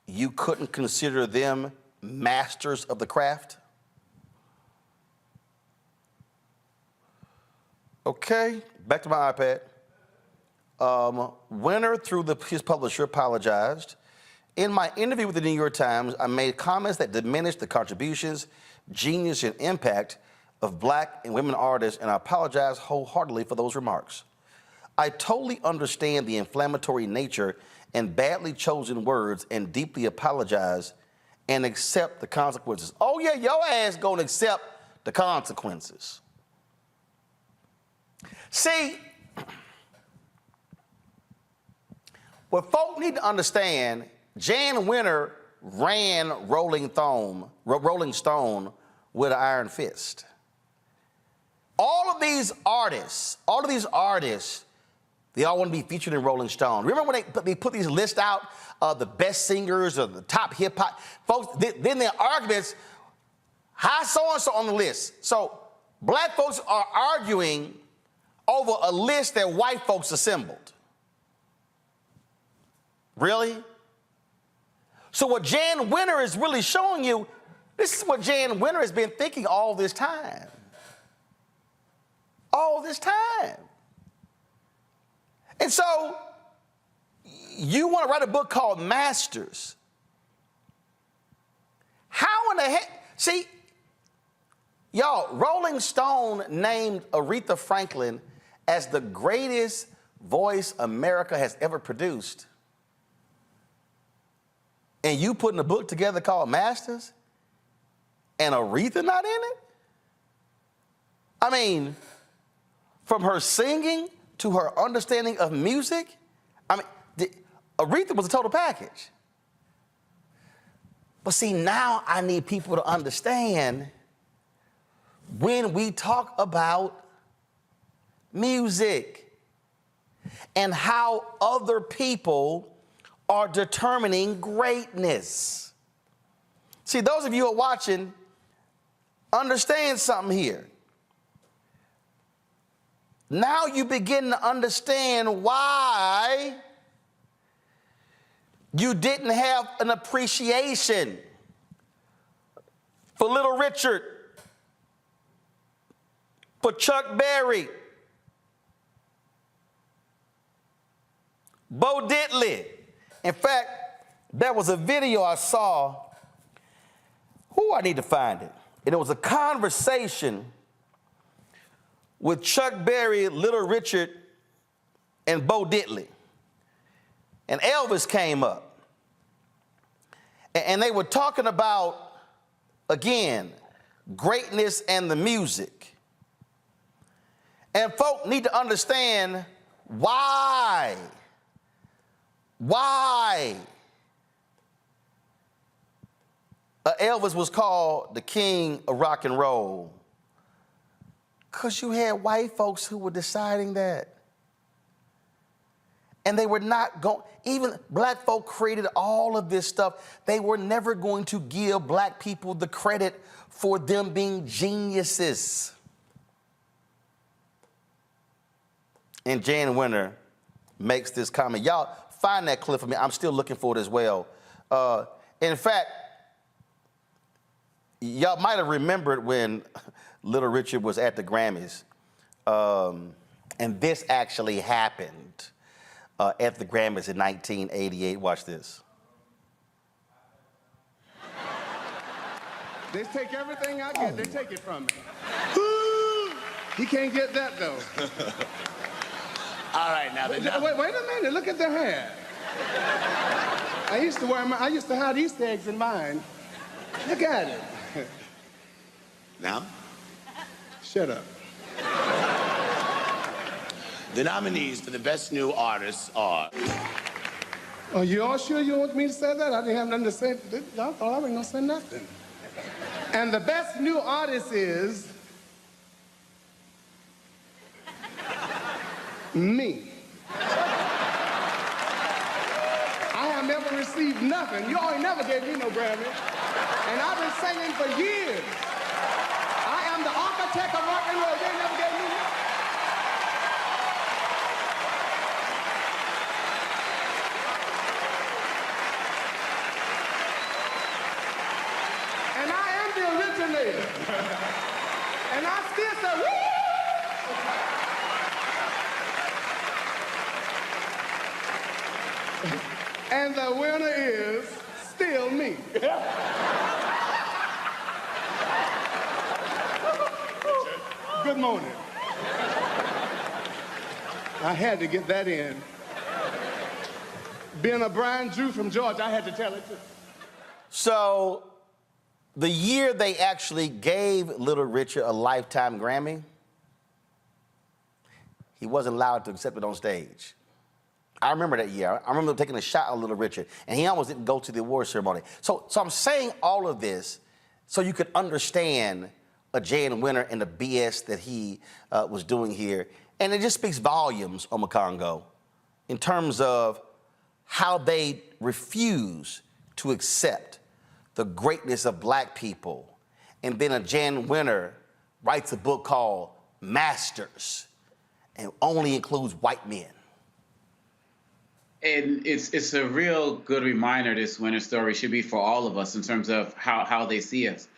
you couldn't consider them masters of the craft? Okay, back to my iPad. Winner, through his publisher, apologized. In my interview with the New York Times, I made comments that diminished the contributions, genius, and impact of black and women artists, and I apologize wholeheartedly for those remarks. I totally understand the inflammatory nature and badly chosen words and deeply apologize and accept the consequences. Oh yeah, your ass gonna accept the consequences. See, what folk need to understand, Jan Winter ran Rolling Stone with an iron fist. All of these artists, they all want to be featured in Rolling Stone. Remember when they put these lists out of the best singers or the top hip hop? Folks, then their arguments, how so-and-so on the list? So black folks are arguing over a list that white folks assembled. Really? So what Jan Winter is really showing you, this is what Jan Winter has been thinking all this time. All this time. And so you want to write a book called Masters. How in the heck? See, y'all, Rolling Stone named Aretha Franklin as the greatest voice America has ever produced. And you putting a book together called Masters and Aretha not in it? I mean, from her singing to her understanding of music, I mean, Aretha was a total package. But see, now I need people to understand when we talk about music and how other people are determining greatness. See, those of you who are watching, understand something here. Now you begin to understand why you didn't have an appreciation for Little Richard, for Chuck Berry, Bo Diddley. In fact, there was a video I saw. I need to find it. And it was a conversation with Chuck Berry, Little Richard, and Bo Diddley. And Elvis came up. And they were talking about, again, greatness and the music. And folk need to understand why Elvis was called the king of rock and roll. Because you had white folks who were deciding that. And they were not going, even black folk created all of this stuff. They were never going to give black people the credit for them being geniuses. And Jan Winter makes this comment. Y'all find that clip for me. I'm still looking for it as well. In fact, y'all might have remembered when Little Richard was at the Grammys. And this actually happened at the Grammys in 1988. Watch this. They take everything I get. They take it from me. He can't get that, though. All right, now. Wait a minute. Look at their hair. I used to hide Easter eggs in mine. Look at it. Now? Shut up. The nominees for the Best New Artists are... Oh, you all sure you want me to say that? I didn't have nothing to say. I thought I wasn't going to say nothing. And the Best New Artist is... me. I have never received nothing. You all ain't never gave me no Grammy. And I've been singing for years. I am the architect of rock and roll. They never gave me nothing. And I am the originator. And I still say, woo! And the winner is still me. Good morning. I had to get that in. Being a Brian Drew from Georgia, I had to tell it too. So, the year they actually gave Little Richard a Lifetime Grammy, he wasn't allowed to accept it on stage. I remember that year. I remember taking a shot at Little Richard, and he almost didn't go to the award ceremony. So I'm saying all of this so you could understand a Jan Winter and the BS that he was doing here. And it just speaks volumes on Congo in terms of how they refuse to accept the greatness of black people. And then a Jan Winter writes a book called Masters and only includes white men. And it's a real good reminder, this Winter story should be for all of us in terms of how they see us.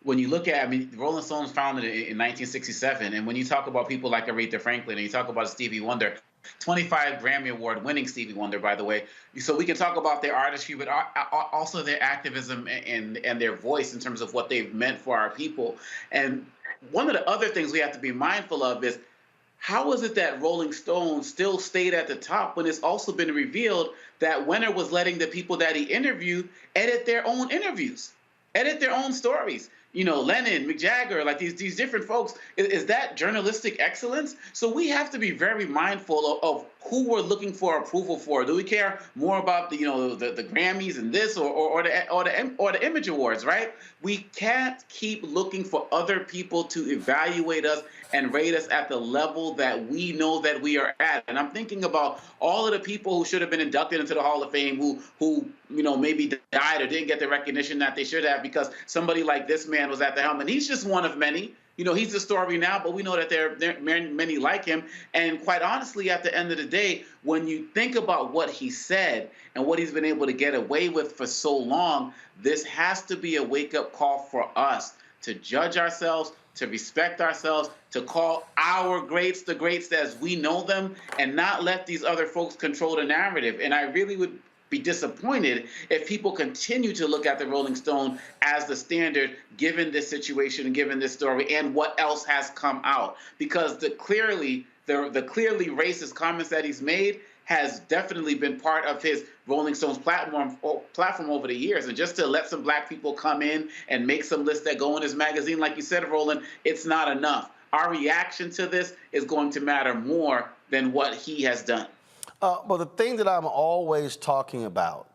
When you look at, Rolling Stones founded it in 1967, and when you talk about people like Aretha Franklin, and you talk about Stevie Wonder, 25 Grammy Award winning Stevie Wonder, by the way. So we can talk about their artistry, but also their activism and their voice in terms of what they've meant for our people. And one of the other things we have to be mindful of is, how is it that Rolling Stone still stayed at the top when it's also been revealed that Winter was letting the people that he interviewed edit their own interviews, edit their own stories? You know, Lennon, Mick Jagger, like these different folks. Is that journalistic excellence? So we have to be very mindful of who we're looking for approval for. Do we care more about the Grammys and this or the Image Awards, right? We can't keep looking for other people to evaluate us and rate us at the level that we know that we are at. And I'm thinking about all of the people who should have been inducted into the Hall of Fame who maybe died or didn't get the recognition that they should have because somebody like this man was at the helm. And he's just one of many. He's the story now, but we know that there are many like him. And quite honestly, at the end of the day, when you think about what he said and what he's been able to get away with for so long, this has to be a wake-up call for us to judge ourselves, to respect ourselves, to call our greats the greats as we know them, and not let these other folks control the narrative. And I really would be disappointed if people continue to look at the Rolling Stone as the standard, given this situation and given this story and what else has come out. Because the clearly racist comments that he's made has definitely been part of his Rolling Stones platform over the years. And just to let some black people come in and make some lists that go in his magazine, like you said, Roland, it's not enough. Our reaction to this is going to matter more than what he has done. But the thing that I'm always talking about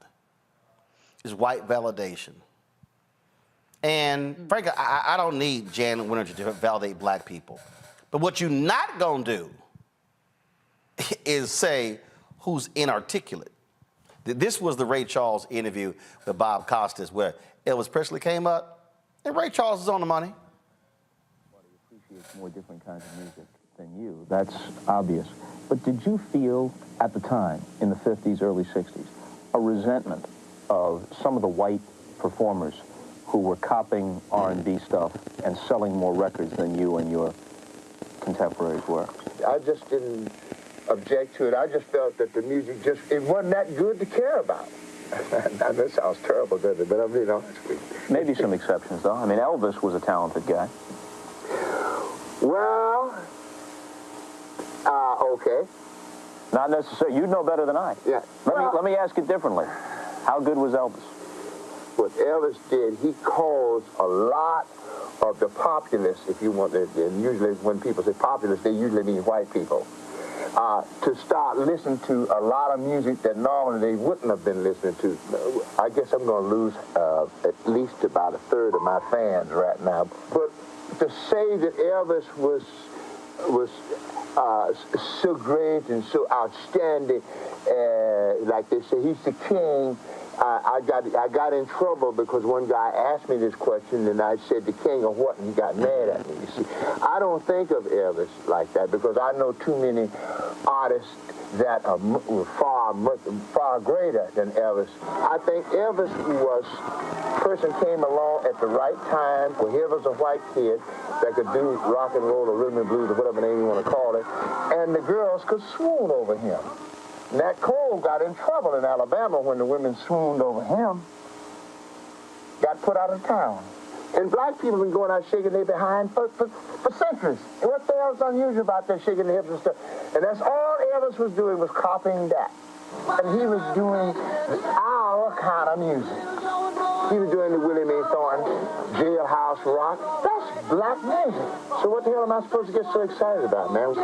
is white validation. And frankly, I don't need Jan Winter to validate black people. But what you're not going to do is say who's inarticulate. This was the Ray Charles interview with Bob Costas where Elvis Presley came up, and Ray Charles is on the money. He appreciates more different kinds of music than you. That's obvious. But did you feel at the time, in the 50s, early 60s, a resentment of some of the white performers who were copying R&B stuff and selling more records than you and your contemporaries were? I just didn't object to it. I just felt that the music it wasn't that good to care about. That sounds terrible, doesn't it? But I'm being honest with you. Maybe some exceptions, though. I mean, Elvis was a talented guy. Well, okay. Not necessarily. You know better than I. Yeah. Let me ask it differently. How good was Elvis? What Elvis did, he caused a lot of the populace, if you want to, and usually when people say populace, they usually mean white people, to start listening to a lot of music that normally they wouldn't have been listening to. I guess I'm going to lose at least about a third of my fans right now. But to say that Elvis was so great and so outstanding, like they say, he's the king. I got in trouble because one guy asked me this question, and I said the king of what, and he got mad at me. You see, I don't think of Elvis like that because I know too many artists that are far greater than Elvis. I think Elvis person came along at the right time, where he was a white kid that could do rock and roll or rhythm and blues or whatever name you want to call it, and the girls could swoon over him. Nat Cole got in trouble in Alabama when the women swooned over him, got put out of town. And black people have been going out shaking their behind for centuries. And what the hell's unusual about that shaking their hips and stuff? And that's all Elvis was doing, was copying that. And he was doing our kind of music. He was doing the Willie Mae Thornton, Jailhouse Rock. That's black music. So what the hell am I supposed to get so excited about, man?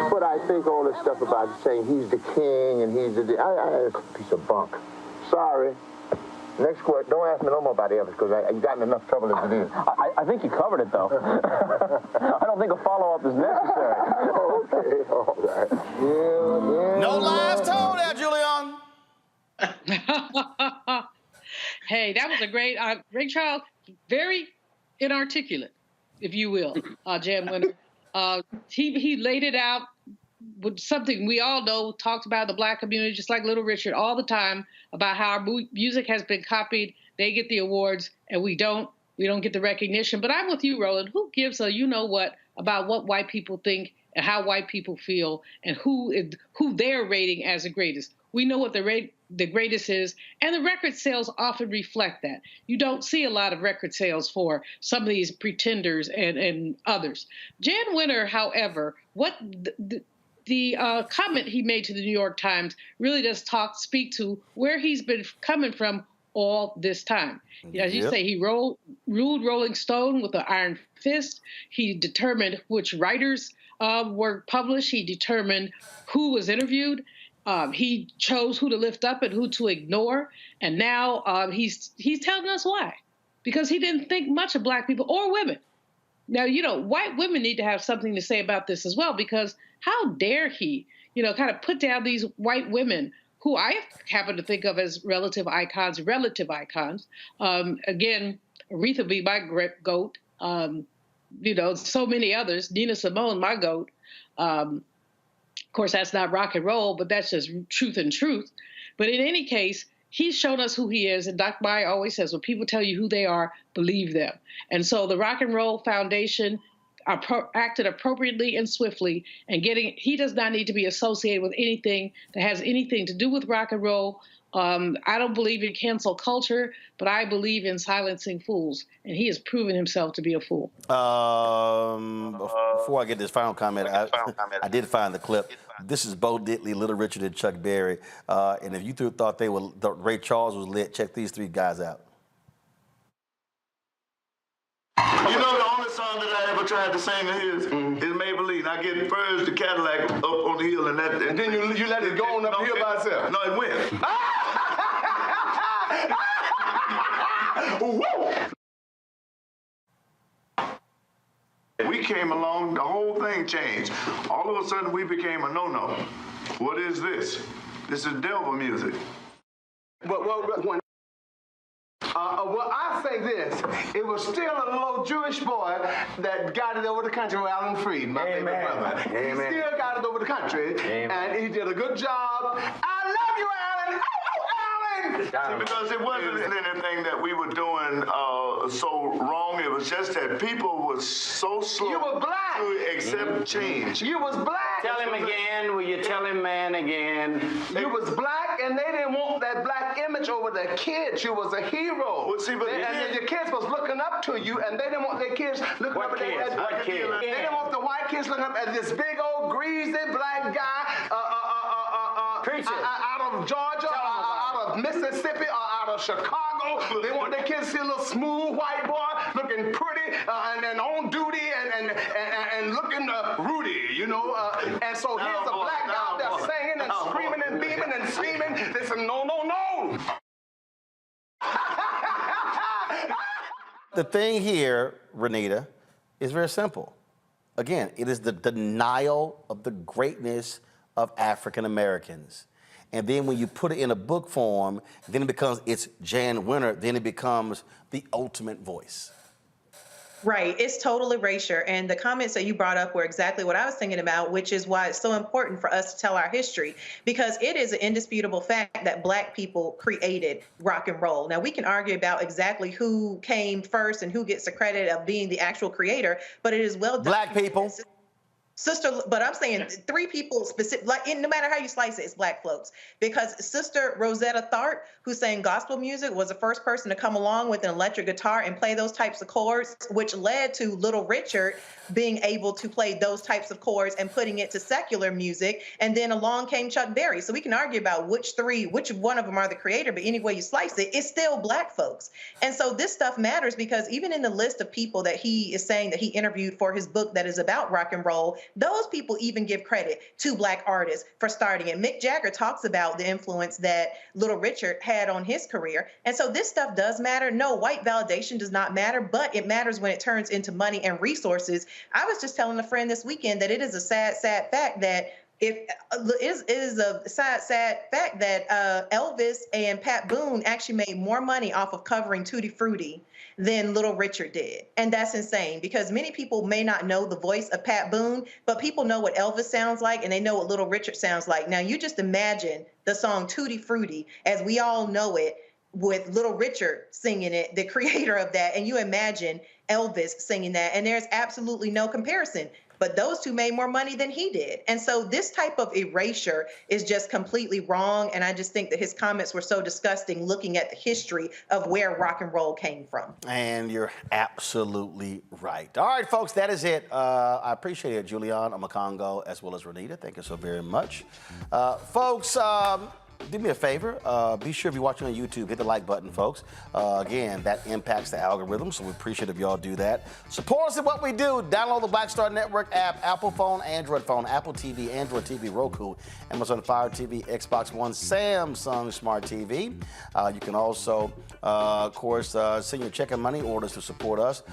But I think all this stuff about saying he's the king and he's the... it's a piece of bunk. Sorry. Next question. Don't ask me no more about Elvis because I've gotten enough trouble as it is. I think you covered it, though. I don't think a follow-up is necessary. Okay, all right. Yeah, no lies told there, Julian. Hey, that was a great, Ray Charles, very inarticulate, if you will, Jan Winter. He laid it out with something we all know, talked about the black community, just like Little Richard, all the time, about how our music has been copied. They get the awards, and we don't get the recognition. But I'm with you, Roland. Who gives a you-know-what about what white people think and how white people feel and who they're rating as the greatest? We know what the greatest is, and the record sales often reflect that. You don't see a lot of record sales for some of these pretenders and others. Jan Winter, however, what the comment he made to the New York Times really does speak to where he's been coming from all this time. As you say, he ruled Rolling Stone with an iron fist. He determined which writers were published. He determined who was interviewed. He chose who to lift up and who to ignore. And now he's telling us why. Because he didn't think much of black people or women. Now, white women need to have something to say about this as well, because how dare he, kind of put down these white women who I happen to think of as relative icons. Again, Aretha be my goat. So many others. Nina Simone, my goat. Of course, that's not rock and roll, but that's just truth and truth. But in any case, he's shown us who he is. And Doc Meyer always says, when people tell you who they are, believe them. And so the Rock and Roll Foundation acted appropriately and swiftly, and he does not need to be associated with anything that has anything to do with rock and roll. I don't believe in cancel culture, but I believe in silencing fools, and he has proven himself to be a fool. Before I get this final comment, I did find the clip. This is Bo Diddley, Little Richard, and Chuck Berry. And if you thought Ray Charles was lit, check these three guys out. You know the only song that I ever tried to sing of his is Maybelline. I get first the Cadillac up on the hill and that. And then you let it go on up the hill by itself. No, it went. We came along, the whole thing changed. All of a sudden we became a no-no. What is this? This is devil music. Well, I say this. It was still a little Jewish boy that got it over the country with Alan Freed, my favorite brother. Amen. He still got it over the country, and he did a good job. I love you, Alan. Oh, Alan! See, because it wasn't anything that we were doing so wrong. It was just that people were so slow to accept change. You was black. Tell him again. Will you tell him, man, again? You was black. black, and they didn't want that black image over their kids. You was a hero. Well, see, but and your kids was looking up to you, and they didn't want their kids looking up at their kids. They didn't want the white kids looking up at this big old greasy black guy out of Georgia, out of Mississippi, or out of Chicago. They want their kids to see a little smooth white boy looking pretty and on duty and looking Rudy, you know. And so here's a black guy out there singing and screaming and beaming and screaming. They said, no, no, no. The thing here, Renita, is very simple. Again, it is the denial of the greatness of African Americans. And then when you put it in a book form, then it becomes, it's Jan Winter, then it becomes the ultimate voice. Right. It's total erasure. And the comments that you brought up were exactly what I was thinking about, which is why it's so important for us to tell our history, because it is an indisputable fact that Black people created rock and roll. Now, we can argue about exactly who came first and who gets the credit of being the actual creator, but it is well done. Black people. Sister, but I'm saying three people specific, like no matter how you slice it, it's Black folks. Because Sister Rosetta Tharpe, who sang gospel music, was the first person to come along with an electric guitar and play those types of chords, which led to Little Richard being able to play those types of chords and putting it to secular music. And then along came Chuck Berry. So we can argue about which one of them are the creator, but any way you slice it, it's still Black folks. And so this stuff matters because even in the list of people that he is saying that he interviewed for his book that is about rock and roll, those people even give credit to Black artists for starting it. Mick Jagger talks about the influence that Little Richard had on his career. And so this stuff does matter. No, white validation does not matter, but it matters when it turns into money and resources. I was just telling a friend this weekend that it is a sad, sad fact that Elvis and Pat Boone actually made more money off of covering Tutti Frutti than Little Richard did. And that's insane because many people may not know the voice of Pat Boone, but people know what Elvis sounds like and they know what Little Richard sounds like. Now you just imagine the song Tutti Frutti as we all know it with Little Richard singing it, the creator of that, and you imagine Elvis singing that, and there's absolutely no comparison. But those two made more money than he did. And so this type of erasure is just completely wrong. And I just think that his comments were so disgusting looking at the history of where rock and roll came from. And you're absolutely right. All right, folks, that is it. I appreciate it, Julian, Amakongo, as well as Renita. Thank you so very much. Folks, do me a favor. Be sure if you're watching on YouTube, hit the like button, folks. Again, that impacts the algorithm, so we appreciate if y'all do that. Support us in what we do. Download the Black Star Network app, Apple phone, Android phone, Apple TV, Android TV, Roku, Amazon Fire TV, Xbox One, Samsung Smart TV. You can also, of course, send your check and money orders to support us.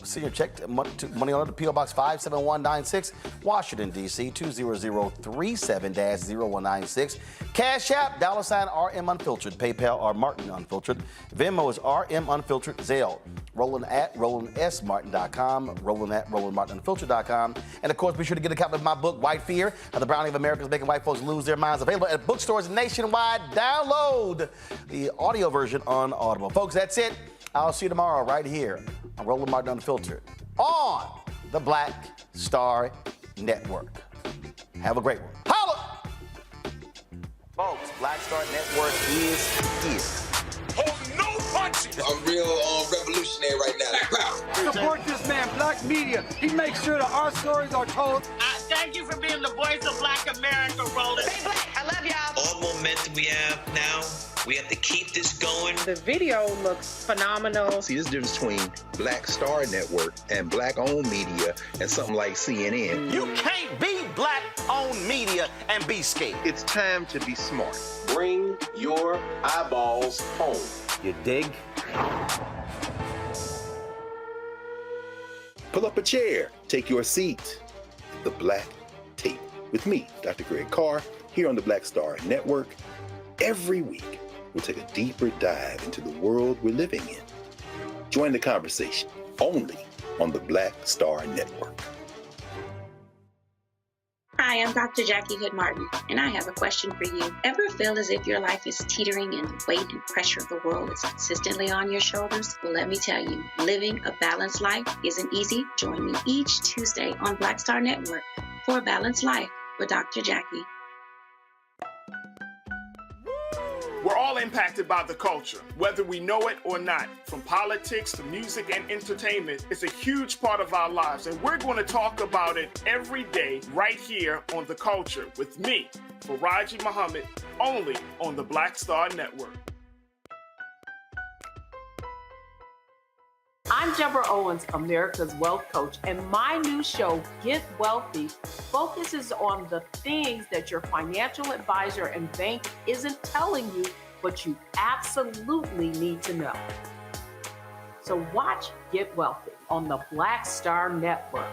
Send your check money order to P.O. Box 57196, Washington, D.C. 20037-0196. Cash App, $RM Unfiltered. PayPal, R Martin Unfiltered. Venmo is RM Unfiltered. Zelle, Roland at RolandSMartin.com. Roland at RolandMartinUnfiltered.com. And of course, be sure to get a copy of my book, White Fear, The Browning of Americans Making White Folks Lose Their Minds. Available at bookstores nationwide. Download the audio version on Audible. Folks, that's it. I'll see you tomorrow right here on Roland Martin Unfiltered on the Black Star Network. Have a great one. Holla! Folks, Black Star Network is here. Oh, no punches! I'm real revolutionary right now. Support this man, Black Media. He makes sure that our stories are told. Thank you for being the voice of Black America, Roland. Stay black. I love y'all. All momentum we have now, we have to keep this going. The video looks phenomenal. See, there's a difference between Black Star Network and Black-owned media and something like CNN. You can't be Black-owned media and be scared. It's time to be smart. Bring your eyeballs home. You dig? Pull up a chair. Take your seat. The Black Tape. With me, Dr. Greg Carr, here on the Black Star Network. Every week, we'll take a deeper dive into the world we're living in. Join the conversation only on the Black Star Network. Hi, I'm Dr. Jackie Hood Martin, and I have a question for you. Ever feel as if your life is teetering and the weight and pressure of the world is consistently on your shoulders? Well, let me tell you, living a balanced life isn't easy. Join me each Tuesday on Black Star Network for A Balanced Life with Dr. Jackie. We're all impacted by the culture, whether we know it or not. From politics to music and entertainment, it's a huge part of our lives, and we're going to talk about it every day right here on The Culture with me, Faraji Muhammad, only on the Black Star Network. I'm Deborah Owens, America's Wealth Coach, and my new show, Get Wealthy, focuses on the things that your financial advisor and bank isn't telling you, but you absolutely need to know. So watch Get Wealthy on the Black Star Network.